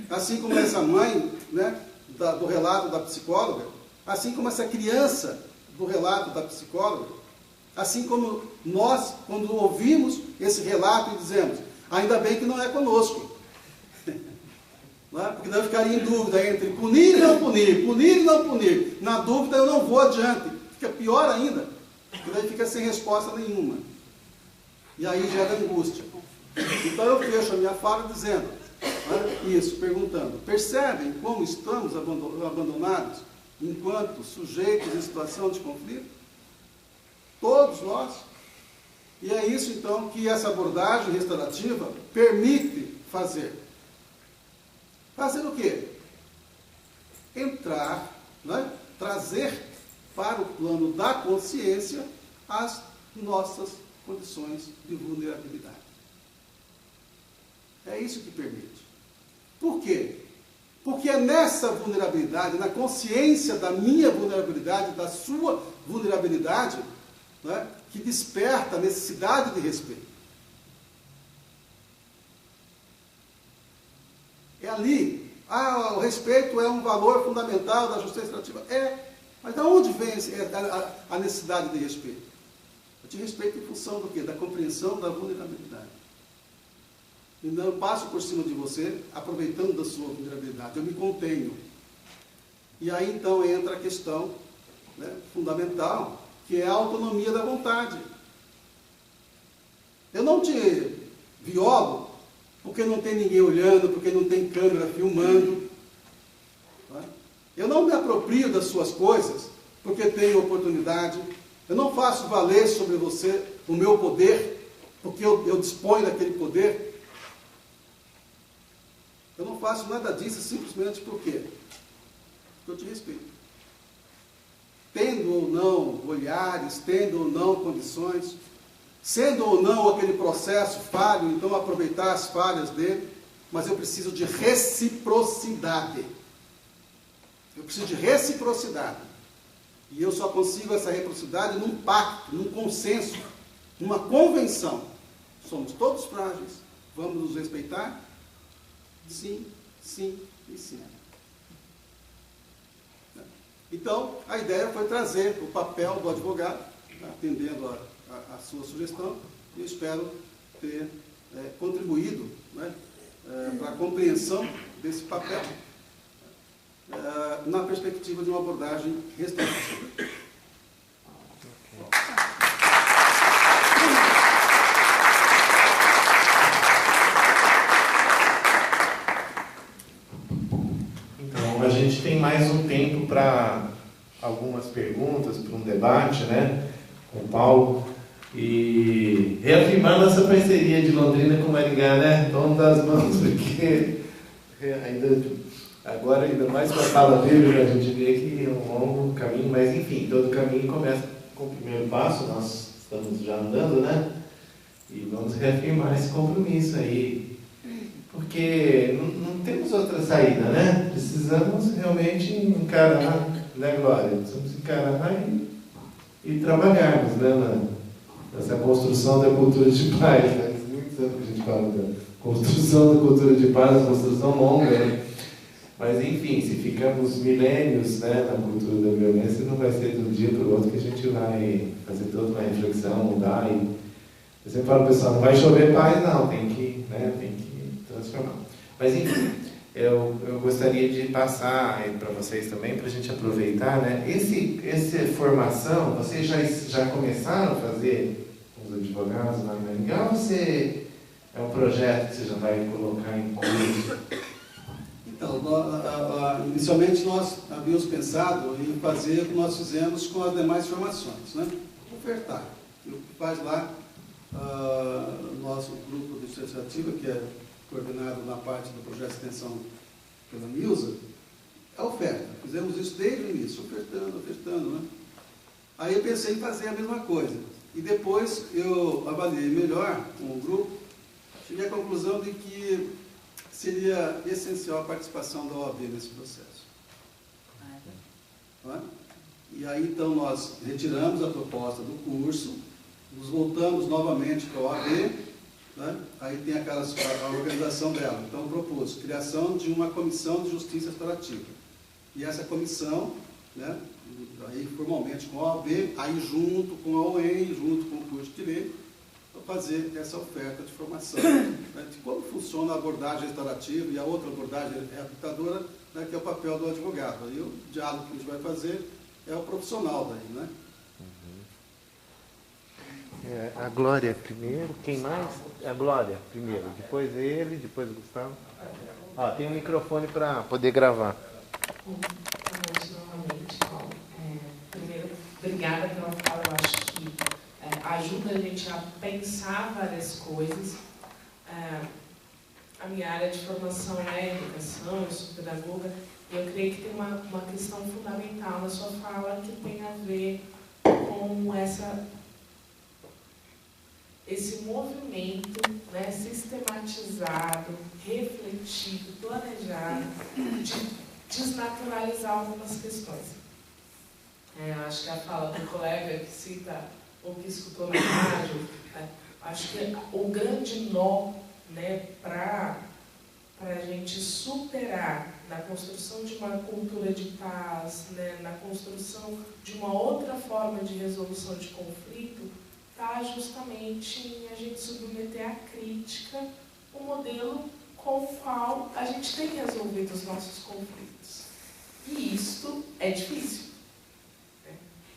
Speaker 3: assim como essa mãe, né, do relato da psicóloga, assim como essa criança do relato da psicóloga, assim como nós, quando ouvimos esse relato e dizemos, ainda bem que não é conosco. Não é? Porque daí eu ficaria em dúvida entre punir e não punir, punir e não punir. Na dúvida eu não vou adiante. Fica pior ainda, porque daí fica sem resposta nenhuma. E aí gera angústia. Então eu fecho a minha fala dizendo, isso, perguntando, percebem como estamos abandonados enquanto sujeitos em situação de conflito? Todos nós. E é isso então que essa abordagem restaurativa permite fazer. Fazer o quê? Entrar, né? Trazer para o plano da consciência as nossas condições de vulnerabilidade. É isso que permite. Por quê? Porque é nessa vulnerabilidade, na consciência da minha vulnerabilidade, da sua vulnerabilidade, né, que desperta a necessidade de respeito. É ali. O respeito é um valor fundamental da justiça restaurativa. Mas de onde vem a necessidade de respeito? Eu te respeito em função do quê? Da compreensão da vulnerabilidade. E não passo por cima de você, aproveitando da sua vulnerabilidade. Eu me contenho. E aí então entra a questão, né, fundamental, que é a autonomia da vontade. Eu não te violo porque não tem ninguém olhando, porque não tem câmera filmando. Tá? Eu não me aproprio das suas coisas porque tenho oportunidade. Eu não faço valer sobre você o meu poder porque eu disponho daquele poder. Eu não faço nada disso simplesmente por quê? Porque eu te respeito. Tendo ou não olhares, tendo ou não condições, sendo ou não aquele processo falho, então aproveitar as falhas dele, mas eu preciso de reciprocidade. Eu preciso de reciprocidade. E eu só consigo essa reciprocidade num pacto, num consenso, numa convenção. Somos todos frágeis, vamos nos respeitar? Sim, sim e sim. Então, a ideia foi trazer o papel do advogado, atendendo a sua sugestão, e eu espero ter contribuído, né, para a compreensão desse papel, na perspectiva de uma abordagem restaurativa.
Speaker 6: Então, a gente tem mais um tempo para algumas perguntas, para um debate, né, com o Paulo. E reafirmando essa parceria de Londrina com Maringá, né? Vamos dar as mãos, porque agora, ainda mais com a fala dele, a gente vê que é um longo caminho, mas enfim, todo caminho começa com o primeiro passo, nós estamos já andando, né? E vamos reafirmar esse compromisso aí, porque não temos outra saída, né? Precisamos realmente encarar, né, Glória? Precisamos encarar e trabalharmos, né, nessa construção da cultura de paz, né? Muitos anos que a gente fala da construção da cultura de paz, uma construção longa, né? Mas, enfim, se ficamos milênios, né, na cultura da violência, não vai ser de um dia para o outro que a gente vai fazer toda uma reflexão, mudar. Eu sempre falo, pessoal, não vai chover paz, não, tem que transformar. Mas, enfim, eu gostaria de passar para vocês também, para a gente aproveitar, né, essa formação, vocês já começaram a fazer com os advogados lá em Maringá, ou você é um projeto que você já vai colocar em curso?
Speaker 3: Então, inicialmente nós havíamos pensado em fazer o que nós fizemos com as demais formações, né? Ofertar. O que faz lá o nosso grupo de iniciativa, que é coordenado na parte do projeto de extensão pela Nilza, é oferta. Fizemos isso desde o início, ofertando, né? Aí eu pensei em fazer a mesma coisa. E depois eu avaliei melhor com o grupo, cheguei à conclusão de que seria essencial a participação da OAB nesse processo. Não é? E aí, então, nós retiramos a proposta do curso, nos voltamos novamente para a OAB, né? Aí tem a organização dela. Então, propôs criação de uma comissão de justiça restaurativa. E essa comissão, né, aí formalmente com a OAB, aí junto com a OEM, junto com o curso de Direito, para fazer essa oferta de formação, né, de como funciona a abordagem restaurativa e a outra abordagem reabilitadora, né, que é o papel do advogado. Aí o diálogo que a gente vai fazer é o profissional daí, né?
Speaker 6: A Glória primeiro, quem mais? A Glória primeiro, depois ele, depois o Gustavo. Ó, tem um microfone para poder gravar.
Speaker 7: Boa noite novamente, Paulo. Primeiro, obrigada pela fala. Eu acho que ajuda a gente a pensar várias coisas. A minha área de formação é educação, eu sou pedagoga, e eu creio que tem uma questão fundamental na sua fala que tem a ver com esse movimento, né, sistematizado, refletido, planejado, de desnaturalizar algumas questões. Eu acho que a fala do colega que cita ou que escutou na rádio, acho que o grande nó, né, para a gente superar na construção de uma cultura de paz, né, na construção de uma outra forma de resolução de conflito, está justamente em a gente submeter à crítica o modelo com o qual a gente tem resolvido os nossos conflitos. E isto é difícil, né?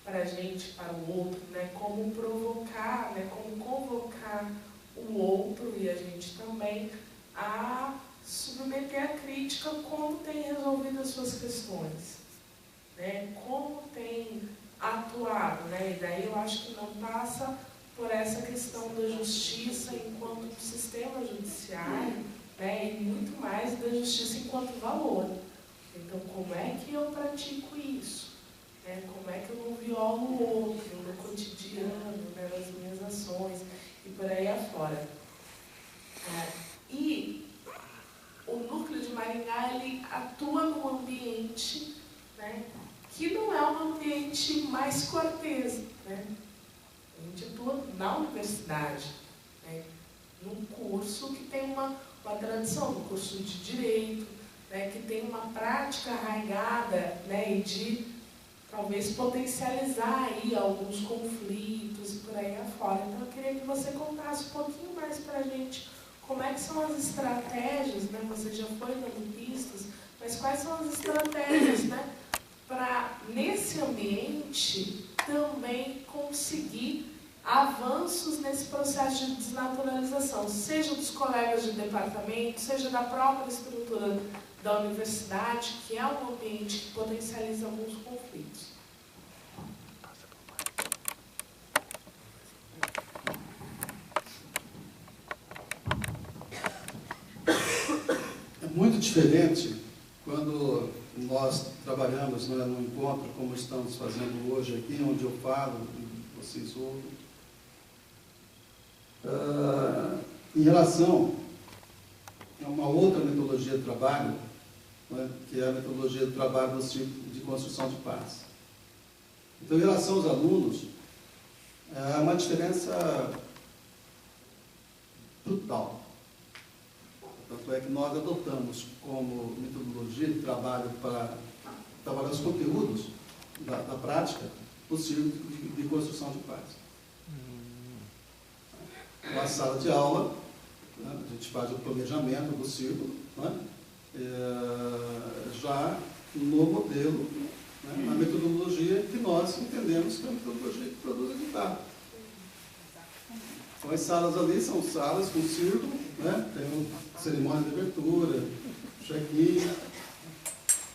Speaker 7: Para a gente, para o outro, né? Como provocar, né? Como convocar o outro e a gente também a submeter à crítica como tem resolvido as suas questões, né? Como tem atuado, né? E daí eu acho que não passa por essa questão da justiça enquanto sistema judiciário, né, e muito mais da justiça enquanto valor. Então, como é que eu pratico isso? Né? Como é que eu não violo o outro no cotidiano, né, nas minhas ações e por aí afora? E o núcleo de Maringá, ele atua num ambiente, né, que não é um ambiente mais cortês, né? A gente atua na universidade, né, num curso que tem uma tradição, no curso de Direito, né, que tem uma prática arraigada, né, e de talvez potencializar aí alguns conflitos e por aí afora. Então eu queria que você contasse um pouquinho mais para a gente como é que são as estratégias, né, você já foi dando pistas, mas quais são as estratégias, né, para nesse ambiente também conseguir avanços nesse processo de desnaturalização, seja dos colegas de departamento, seja da própria estrutura da universidade, que é um ambiente que potencializa alguns conflitos.
Speaker 3: É muito diferente quando nós trabalhamos, né, num encontro como estamos fazendo hoje aqui, onde eu falo e vocês ouvem. Em relação a uma outra metodologia de trabalho, né, que é a metodologia de trabalho do Círculo de Construção de Paz. Então, em relação aos alunos, há uma diferença brutal. Tanto é que nós adotamos como metodologia de trabalho para trabalhar os conteúdos da prática o Círculo de Construção de Paz. Na sala de aula, né, a gente faz o planejamento do círculo, né, já no modelo, né, na metodologia que nós entendemos que é a metodologia que produz resultado. Então, as salas ali são salas com círculo, né, tem uma cerimônia de abertura, check-in.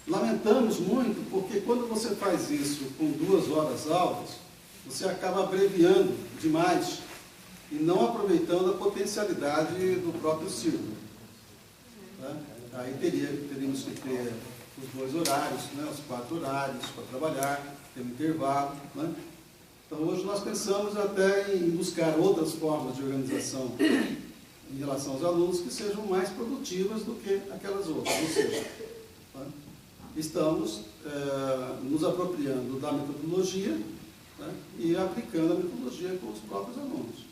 Speaker 3: Lamentamos muito porque quando você faz isso com 2 horas aulas, você acaba abreviando demais e não aproveitando a potencialidade do próprio círculo. Né? Aí teríamos que ter os 2 horários, né? Os 4 horários para trabalhar, ter um intervalo. Né? Então, hoje nós pensamos até em buscar outras formas de organização em relação aos alunos que sejam mais produtivas do que aquelas outras. Ou seja, né? Estamos nos apropriando da metodologia, né? E aplicando a metodologia com os próprios alunos.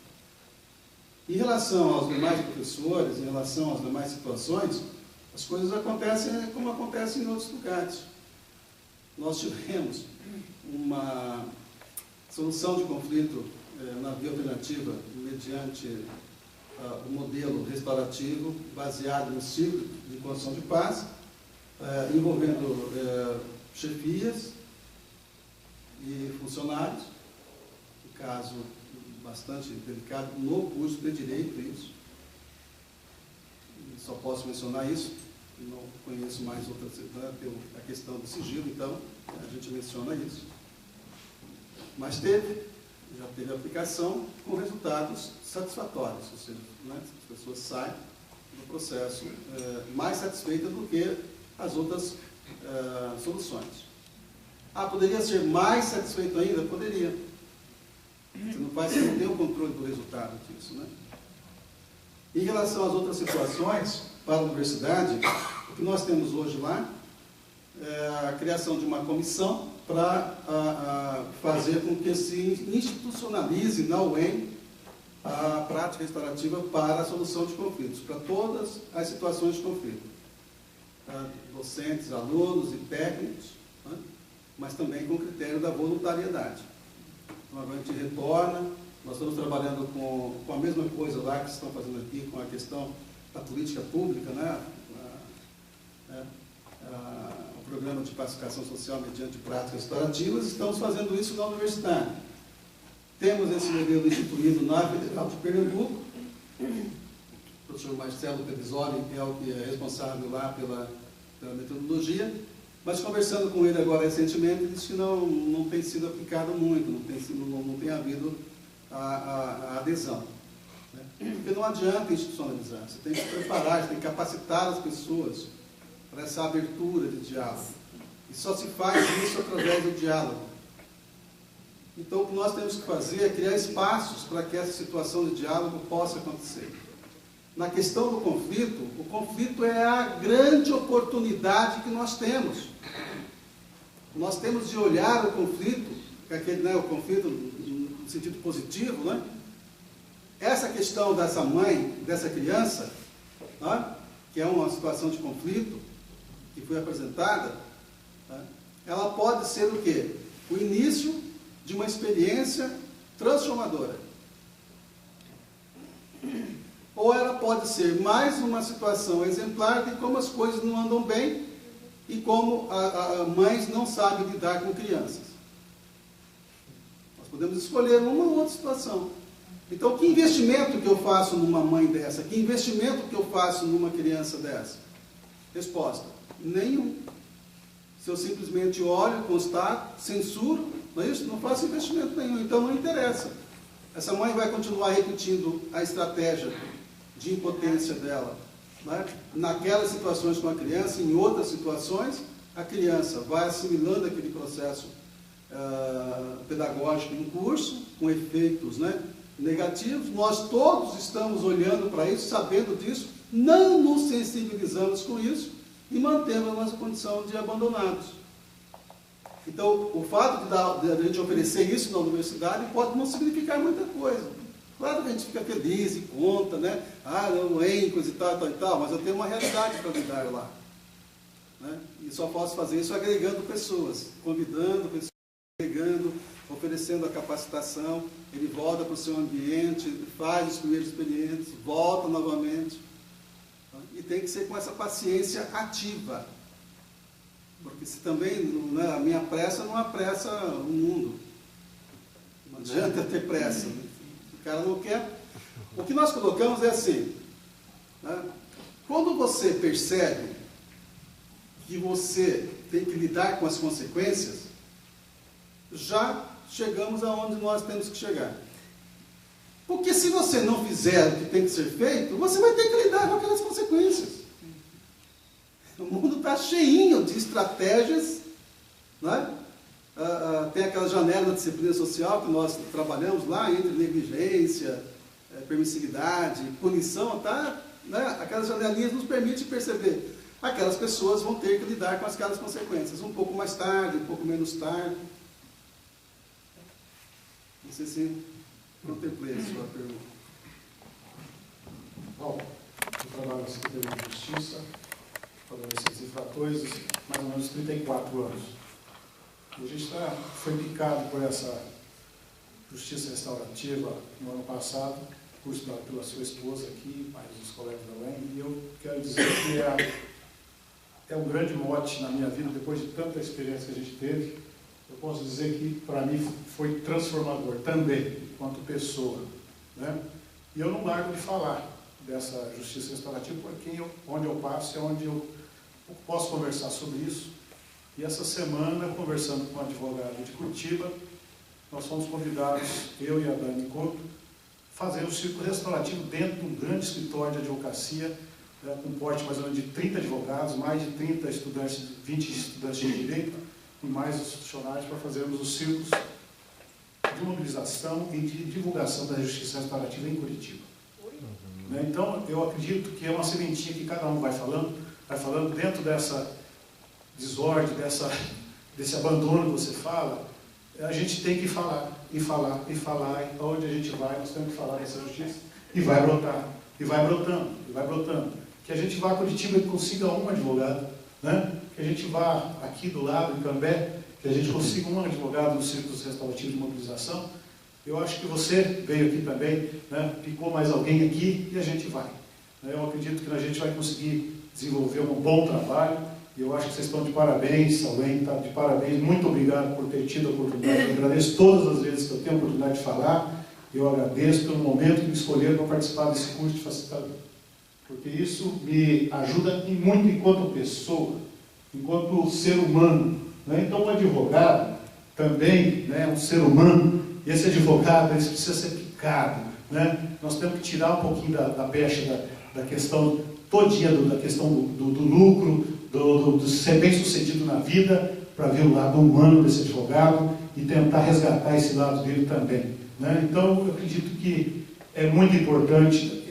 Speaker 3: Em relação aos demais professores, em relação às demais situações, as coisas acontecem como acontecem em outros lugares. Nós tivemos uma solução de conflito na via alternativa mediante o modelo restaurativo baseado no ciclo de construção de paz, envolvendo chefias e funcionários, um caso bastante delicado no curso de Direito, isso. Só posso mencionar isso, não conheço mais outras, a questão do sigilo, então a gente menciona isso. Mas já teve aplicação com resultados satisfatórios, ou seja, as pessoas saem do processo mais satisfeitas do que as outras soluções. Poderia ser mais satisfeito ainda? Poderia. Você não tem o controle do resultado disso, né? Em relação às outras situações, para a universidade, o que nós temos hoje lá é a criação de uma comissão para fazer com que se institucionalize na UEM a prática restaurativa para a solução de conflitos, para todas as situações de conflito. Docentes, alunos e técnicos, né? Mas também com o critério da voluntariedade. Então, agora a gente retorna, nós estamos trabalhando com a mesma coisa lá que estão fazendo aqui, com a questão da política pública, né? O programa de pacificação social mediante práticas restaurativas, estamos fazendo isso na universidade. Temos esse modelo instituído na Federal de Pernambuco, o professor Marcelo Pevisoli é o que é responsável lá pela metodologia, mas conversando com ele agora recentemente, ele disse que não tem sido aplicado muito, não tem havido a adesão. Né? Porque não adianta institucionalizar, você tem que se preparar, você tem que capacitar as pessoas para essa abertura de diálogo. E só se faz isso através do diálogo. Então, o que nós temos que fazer é criar espaços para que essa situação de diálogo possa acontecer. Na questão do conflito, o conflito é a grande oportunidade que nós temos. Nós temos de olhar o conflito, o conflito no sentido positivo, né? Essa questão dessa mãe, dessa criança, né? Que é uma situação de conflito, que foi apresentada, né? Ela pode ser o quê? O início de uma experiência transformadora. Ou ela pode ser mais uma situação exemplar de como as coisas não andam bem e como mães não sabem lidar com crianças. Nós podemos escolher uma ou outra situação. Então, que investimento que eu faço numa mãe dessa? Que investimento que eu faço numa criança dessa? Resposta: nenhum. Se eu simplesmente olho, constato, censuro, não é isso? Não faço investimento nenhum, então não interessa. Essa mãe vai continuar repetindo a estratégia de impotência dela, né? Naquelas situações com a criança, em outras situações, a criança vai assimilando aquele processo pedagógico em curso, com efeitos, né, negativos. Nós todos estamos olhando para isso, sabendo disso, não nos sensibilizamos com isso e mantemos a nossa condição de abandonados. Então, o fato de a gente oferecer isso na universidade pode não significar muita coisa. Claro que a gente fica feliz e conta, né? Eu coisa e tal, mas eu tenho uma realidade para lidar lá. Né? E só posso fazer isso agregando pessoas, convidando pessoas, agregando, oferecendo a capacitação. Ele volta para o seu ambiente, faz os primeiros experiências, volta novamente. E tem que ser com essa paciência ativa. Porque se também, né, a minha pressa não apressa o mundo. Não adianta ter pressa. Né? O cara não quer. O que nós colocamos é assim, né? Quando você percebe que você tem que lidar com as consequências, já chegamos aonde nós temos que chegar. Porque se você não fizer o que tem que ser feito, você vai ter que lidar com aquelas consequências. O mundo está cheinho de estratégias, né? Tem aquela janela da disciplina social que nós trabalhamos lá, entre negligência, permissividade, punição, tá? Né? Aquelas janelinhas nos permitem perceber. Aquelas pessoas vão ter que lidar com aquelas consequências, um pouco mais tarde, um pouco menos tarde. Não sei se contemplei a sua pergunta. Paulo, eu trabalho na Secretaria de Justiça, adolescentes infratores, mais ou menos 34 anos. E a gente foi picado por essa justiça restaurativa no ano passado, curso pela sua esposa aqui, mais dos colegas da UEM, e eu quero dizer que é um grande mote na minha vida, depois de tanta experiência que a gente teve, eu posso dizer que para mim foi transformador também, enquanto pessoa, né? E eu não largo de falar dessa justiça restaurativa, porque onde eu passo é onde eu posso conversar sobre isso. E essa semana, conversando com um advogado de Curitiba, nós fomos convidados, eu e a Dani Couto, fazer um círculo restaurativo dentro de um grande escritório de advocacia, com um porte mais ou menos de 30 advogados, mais de 30 estudantes, 20 estudantes de direito, e mais os funcionários para fazermos os círculos de mobilização e de divulgação da justiça restaurativa em Curitiba. Então, eu acredito que é uma sementinha que cada um vai falando dentro dessa desordem, desse abandono que você fala, a gente tem que falar, e falar, e falar, e onde a gente vai, nós temos que falar dessa justiça, e vai brotar, e vai brotando, e vai brotando. Que a gente vá a Curitiba e consiga um advogado, né? Que a gente vá aqui do lado, em Cambé, que a gente consiga um advogado no Círculo Restaurativo de Mobilização. Eu acho que você veio aqui também, né? Picou mais alguém aqui, e a gente vai. Eu acredito que a gente vai conseguir desenvolver um bom trabalho. Eu acho que vocês estão de parabéns, a UEM está de parabéns. Muito obrigado por ter tido a oportunidade. Eu agradeço todas as vezes que eu tenho a oportunidade de falar. Eu agradeço pelo momento que me escolheram para participar desse curso de facilitador. Porque isso me ajuda muito enquanto pessoa, enquanto ser humano. Né? Então, o advogado também é um ser humano. E esse advogado ele precisa ser picado. Né? Nós temos que tirar um pouquinho da pecha da questão todinha, da questão do lucro, do ser bem sucedido na vida, para ver o lado humano desse advogado e tentar resgatar esse lado dele também. Né? Então, eu acredito que é muito importante.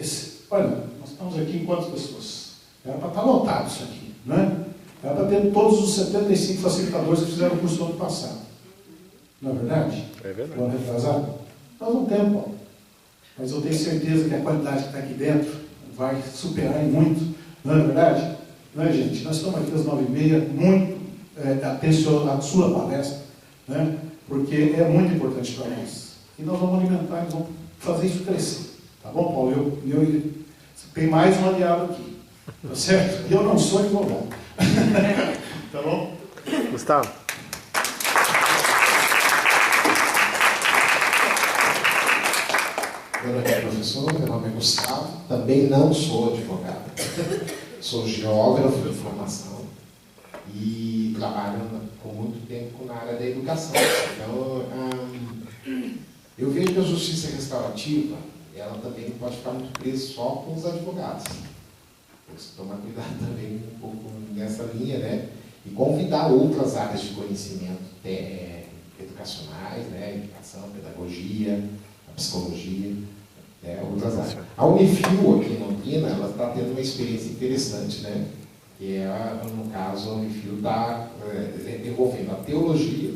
Speaker 3: Olha, nós estamos aqui em quantas pessoas? Era para estar lotado isso aqui. Né? Era para ter todos os 75 facilitadores que fizeram o curso no ano passado. Não é verdade?
Speaker 4: É verdade.
Speaker 3: No ano retrasado? Nós não temos, Paulo. Mas eu tenho certeza que a qualidade que está aqui dentro vai superar em muito. Não é verdade? Não é, gente? Nós estamos aqui às 9h30, muito atenção à sua palestra, né? Porque é muito importante para nós. E nós vamos alimentar, nós vamos fazer isso crescer. Tá bom, Paulo? Tem mais um aliado aqui. Tá certo? E eu não sou advogado. Tá bom?
Speaker 4: Gustavo.
Speaker 8: Boa noite, professor. Meu nome é Gustavo. Também não sou advogado. Sou geógrafo de formação e trabalho com muito tempo na área da educação. Então, eu vejo que a justiça restaurativa, ela também não pode ficar muito presa só com os advogados. Tem que tomar cuidado também um pouco nessa linha, né? E convidar outras áreas de conhecimento educacionais, né? Educação, pedagogia, a psicologia. Outras áreas. A Unifil aqui em Londrina, ela está tendo uma experiência interessante, né? Que é, no caso, a Unifil está desenvolvendo a teologia.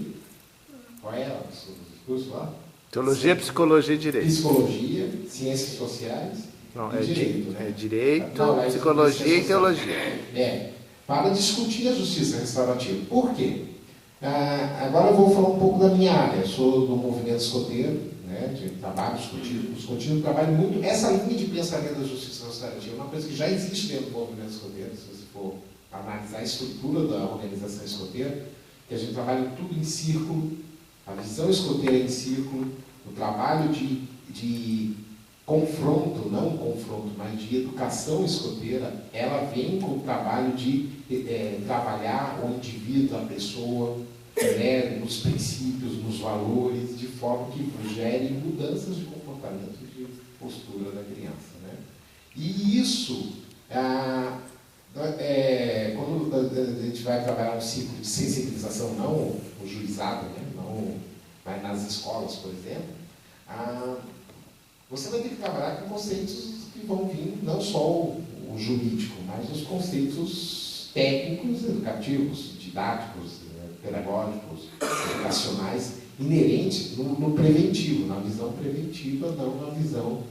Speaker 8: Qual é o curso lá?
Speaker 4: Teologia, psicologia e direito.
Speaker 8: Psicologia, ciências sociais
Speaker 4: Não,
Speaker 8: e direito. Né?
Speaker 4: É direito,
Speaker 8: Não,
Speaker 4: psicologia e teologia.
Speaker 8: Para discutir a justiça restaurativa. Por quê? Agora eu vou falar um pouco da minha área. Eu sou do movimento escoteiro. Né, de trabalho discutindo, trabalho muito. Essa linha de pensamento da justiça restaurativa é uma coisa que já existe dentro do movimento escoteiro, se você for analisar a estrutura da organização escoteira, que a gente trabalha tudo em círculo, a visão escoteira em círculo, o trabalho de confronto, não confronto, mas de educação escoteira, ela vem com o trabalho de trabalhar o indivíduo, a pessoa, nos princípios, nos valores, de forma que gere mudanças de comportamento e de postura da criança. Né? E isso, quando a gente vai trabalhar um ciclo de sensibilização, não o juizado, né? Não, mas nas escolas, por exemplo, você vai ter que trabalhar com conceitos que vão vir não só o jurídico, mas os conceitos técnicos, educativos, didáticos, pedagógicos, educacionais, inerentes no preventivo, na visão preventiva, não na visão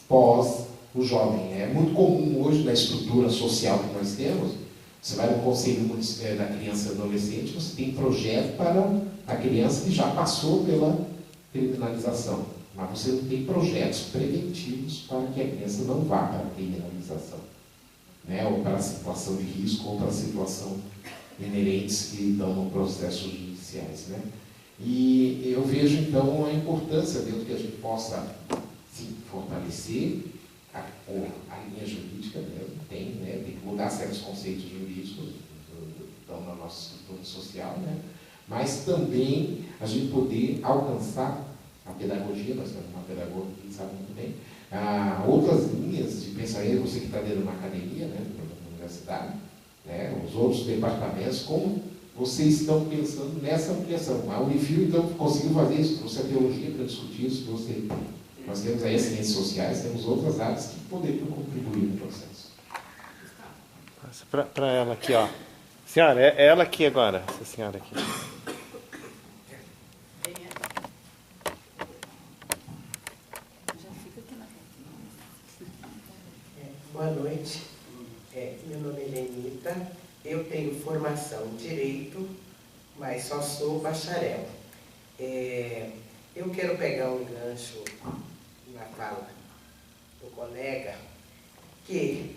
Speaker 8: pós o jovem. É muito comum hoje, na estrutura social que nós temos, você vai no Conselho da Criança e Adolescente, você tem projeto para a criança que já passou pela criminalização, mas você não tem projetos preventivos para que a criança não vá para a criminalização, né? Ou para a situação de risco, ou para a situação inerentes que estão no processos judiciais, né? E eu vejo, então, a importância dentro que a gente possa, sim, fortalecer a linha jurídica, né? Tem que mudar certos conceitos jurídicos que estão na nossa estrutura social, né? Mas também a gente poder alcançar a pedagogia, nós temos uma pedagoga que sabe muito bem, outras linhas de pensamento, você que está dentro de uma academia, né, na universidade, né, os outros departamentos, como vocês estão pensando nessa ampliação. A Unifil, então, conseguiu fazer isso, trouxe a teologia para discutir isso, nós temos aí as ciências sociais, temos outras áreas que poderiam contribuir no processo.
Speaker 4: Passa para ela aqui, ó. Senhora, é ela aqui agora, essa senhora aqui.
Speaker 9: Boa noite, meu nome é Lenita, eu tenho formação em Direito, mas só sou bacharel. Eu quero pegar um gancho na fala do colega, que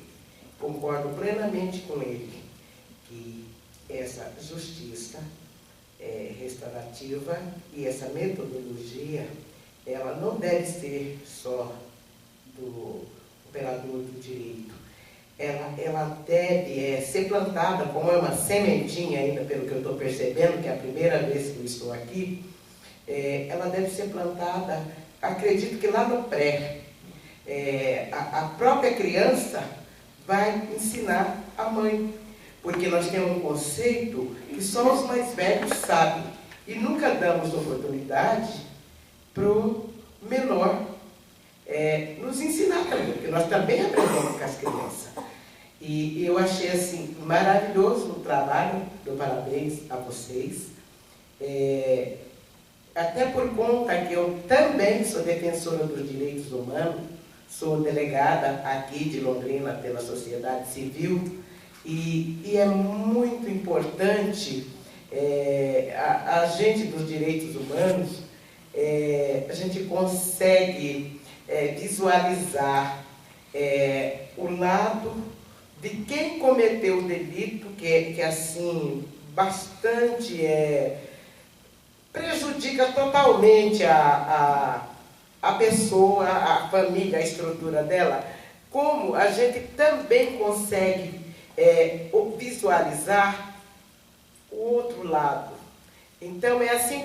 Speaker 9: concordo plenamente com ele, que essa justiça restaurativa e essa metodologia, ela não deve ser só do operador do direito. Ela deve ser plantada, como é uma sementinha ainda, pelo que eu estou percebendo, que é a primeira vez que eu estou aqui, ela deve ser plantada, acredito que lá no pré. A própria criança vai ensinar a mãe, porque nós temos um conceito que só os mais velhos sabem, e nunca damos oportunidade para o menor nos ensinar também, porque nós também aprendemos com as crianças. E eu achei assim maravilhoso o trabalho, dou parabéns a vocês, até por conta que eu também sou defensora dos direitos humanos, sou delegada aqui de Londrina pela sociedade civil, e é muito importante a gente dos direitos humanos, a gente consegue visualizar o lado de quem cometeu o delito, que assim, bastante prejudica totalmente a pessoa, a família, a estrutura dela, como a gente também consegue visualizar o outro lado. Então é assim,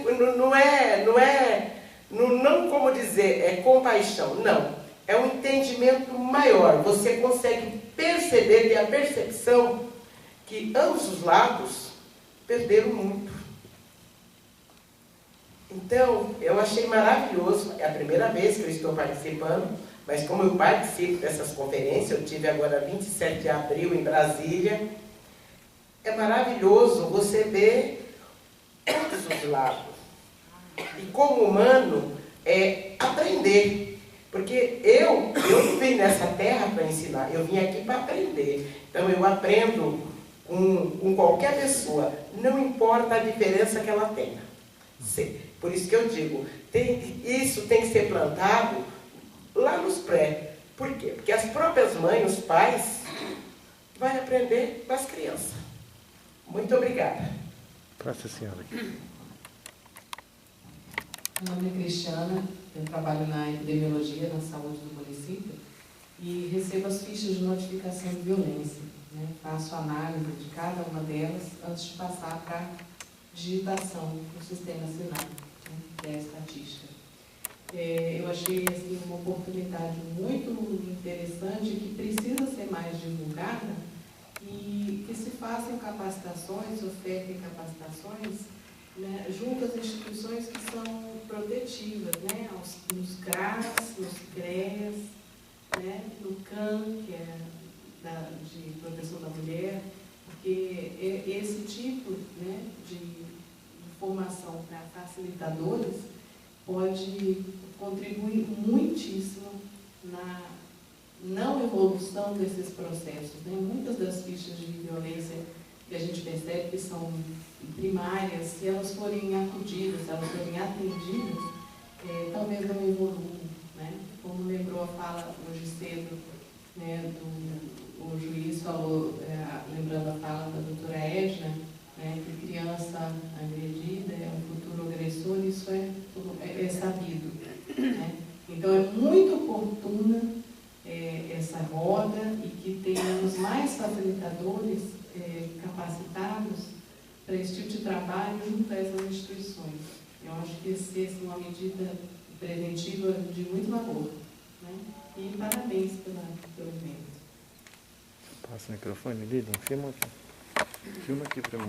Speaker 9: não como dizer, compaixão, não. É um entendimento maior. Você consegue perceber, ter a percepção que ambos os lados perderam muito. Então, eu achei maravilhoso. É a primeira vez que eu estou participando, mas como eu participo dessas conferências, eu tive agora 27 de abril em Brasília, é maravilhoso você ver todos os lados. E como humano, aprender. Porque eu não vim nessa terra para ensinar, eu vim aqui para aprender. Então eu aprendo com qualquer pessoa, não importa a diferença que ela tenha. Por isso que eu digo, isso tem que ser plantado lá nos pré. Por quê? Porque as próprias mães, os pais, vão aprender com as crianças. Muito obrigada.
Speaker 4: Passa a senhora aqui.
Speaker 10: Meu nome é Cristiana, eu trabalho na epidemiologia, na saúde do município, e recebo as fichas de notificação de violência, né? Faço análise de cada uma delas antes de passar para a digitação no sistema SINAI, né? Que é a estatística. Eu achei assim, uma oportunidade muito interessante que precisa ser mais divulgada e que se façam capacitações, ofertem capacitações, né, junto às instituições que são protetivas, né, nos CRAS, nos CREAS, né, no CAN, que é de proteção da mulher, porque esse tipo, né, de formação para facilitadores pode contribuir muitíssimo não evolução desses processos. Né? Muitas das fichas de violência que a gente percebe que são primárias, se elas forem acudidas, se elas forem atendidas, talvez não evoluam. Né? Como lembrou a fala hoje cedo, né, o juiz falou, lembrando a fala da doutora Edna, né, que criança agredida é um futuro agressor, isso é sabido. Né? Então é muito oportuna essa roda e que tenhamos mais facilitadores capacitados para esse tipo de trabalho junto a essas instituições. Eu acho que essa é uma medida preventiva de muito valor. Né? E parabéns pelo evento.
Speaker 4: Passa o microfone, Lilian, filma aqui. Filma aqui para mim.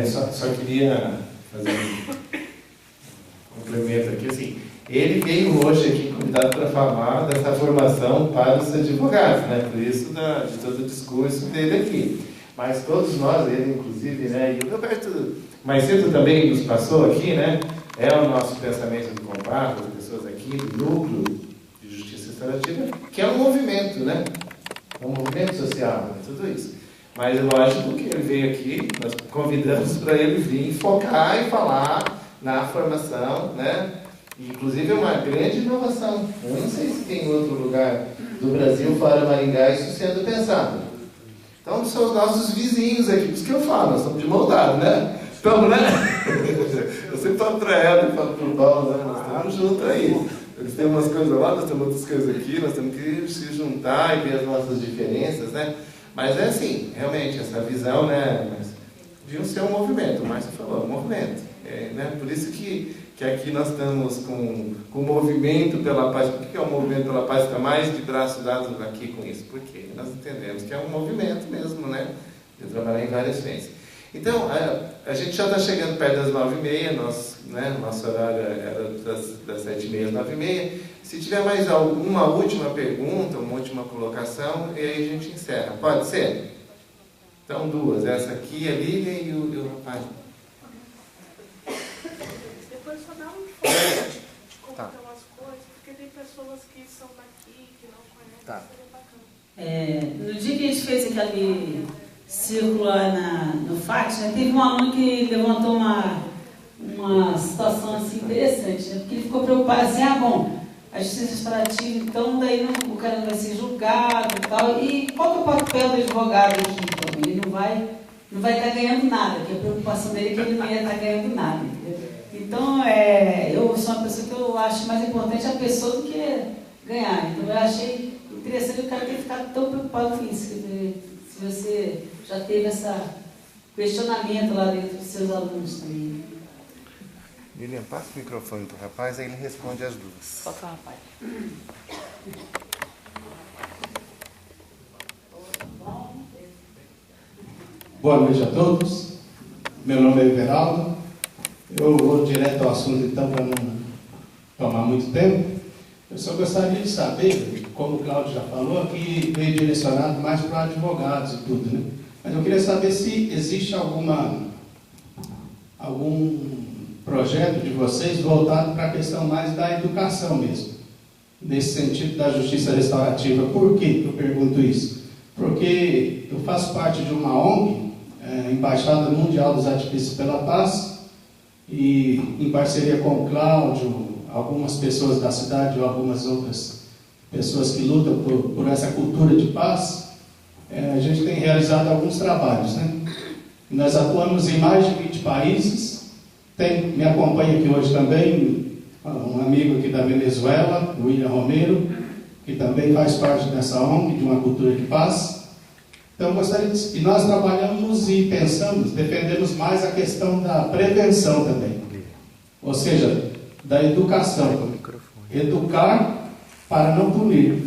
Speaker 6: Só queria fazer um complemento aqui, assim. Ele veio hoje aqui convidado para falar dessa formação para os advogados, né? Por isso de todo o discurso dele aqui. Mas todos nós, ele inclusive, né? E o Roberto mais cedo também nos passou aqui, né? É o nosso pensamento do combate, das pessoas aqui, do núcleo de justiça restaurativa, que é um movimento, né? É um movimento social, né? Tudo isso. Mas é lógico que ele veio aqui, nós convidamos para ele vir focar e falar na formação, né? Inclusive é uma grande inovação. Eu não sei se tem em outro lugar do Brasil, fora Maringá, isso sendo pensado. Então são os nossos vizinhos aqui, por isso que eu falo, nós estamos de mão dada, né? Estamos, né? Eu sempre falo para ela e falo para o Paulo, né? Nós estamos juntos aí. Eles têm umas coisas lá, nós temos outras coisas aqui, nós temos que se juntar e ver as nossas diferenças, né? Mas é assim, realmente, essa visão, né? Mas deviam ser um movimento, o Márcio falou, um movimento. Né? Por isso que aqui nós estamos com o movimento pela paz. Por que é o movimento pela paz está mais de braços dados aqui com isso? Porque nós entendemos que é um movimento mesmo, né? De trabalhar em várias frentes. Então, a gente já está chegando perto das 9h30, nosso horário era das 7h30 às 9h30. Se tiver mais alguma última pergunta, uma última colocação, e aí a gente encerra. Pode ser? Então, duas. Essa aqui, a Lilian e o rapaz.
Speaker 7: Depois só dá um informe de como estão as coisas, porque tem pessoas que são daqui, que não conhecem, seria bacana.
Speaker 11: No dia que a gente fez aquele círculo lá no FAT, né, teve um aluno que levantou uma situação assim interessante, né, porque ele ficou preocupado assim, a justiça restaurativa, então daí o cara não vai ser julgado e tal, e qual que é o papel do advogado aqui? Então, ele não vai estar ganhando nada, porque a preocupação dele é que ele não ia estar ganhando nada. Entendeu? Então, eu sou uma pessoa que eu acho mais importante a pessoa do que ganhar. Então, eu achei interessante o cara ter ficado tão preocupado com isso. Se você já teve esse questionamento lá dentro dos seus alunos também.
Speaker 4: Lilian, passa o microfone para o rapaz, aí ele responde as duas.
Speaker 11: Pode falar, rapaz.
Speaker 3: Boa noite a todos. Meu nome é Everaldo. Eu vou direto ao assunto, então, para não tomar muito tempo. Eu só gostaria de saber, como o Cláudio já falou, que veio direcionado mais para advogados e tudo, né? Mas eu queria saber se existe algum projeto de vocês voltado para a questão mais da educação mesmo, nesse sentido da justiça restaurativa. Por que eu pergunto isso? Porque eu faço parte de uma ONG, Embaixada Mundial dos Artifícios pela Paz, e em parceria com o Cláudio, algumas pessoas da cidade ou algumas outras pessoas que lutam por essa cultura de paz, a gente tem realizado alguns trabalhos, né? Nós atuamos em mais de 20 países. Me acompanha aqui hoje também um amigo aqui da Venezuela, William Romero, que também faz parte dessa ONG, de uma cultura de paz. Então, gostaria de... E nós trabalhamos e pensamos, defendemos mais a questão da prevenção também. Ou seja, da educação. Educar para não punir.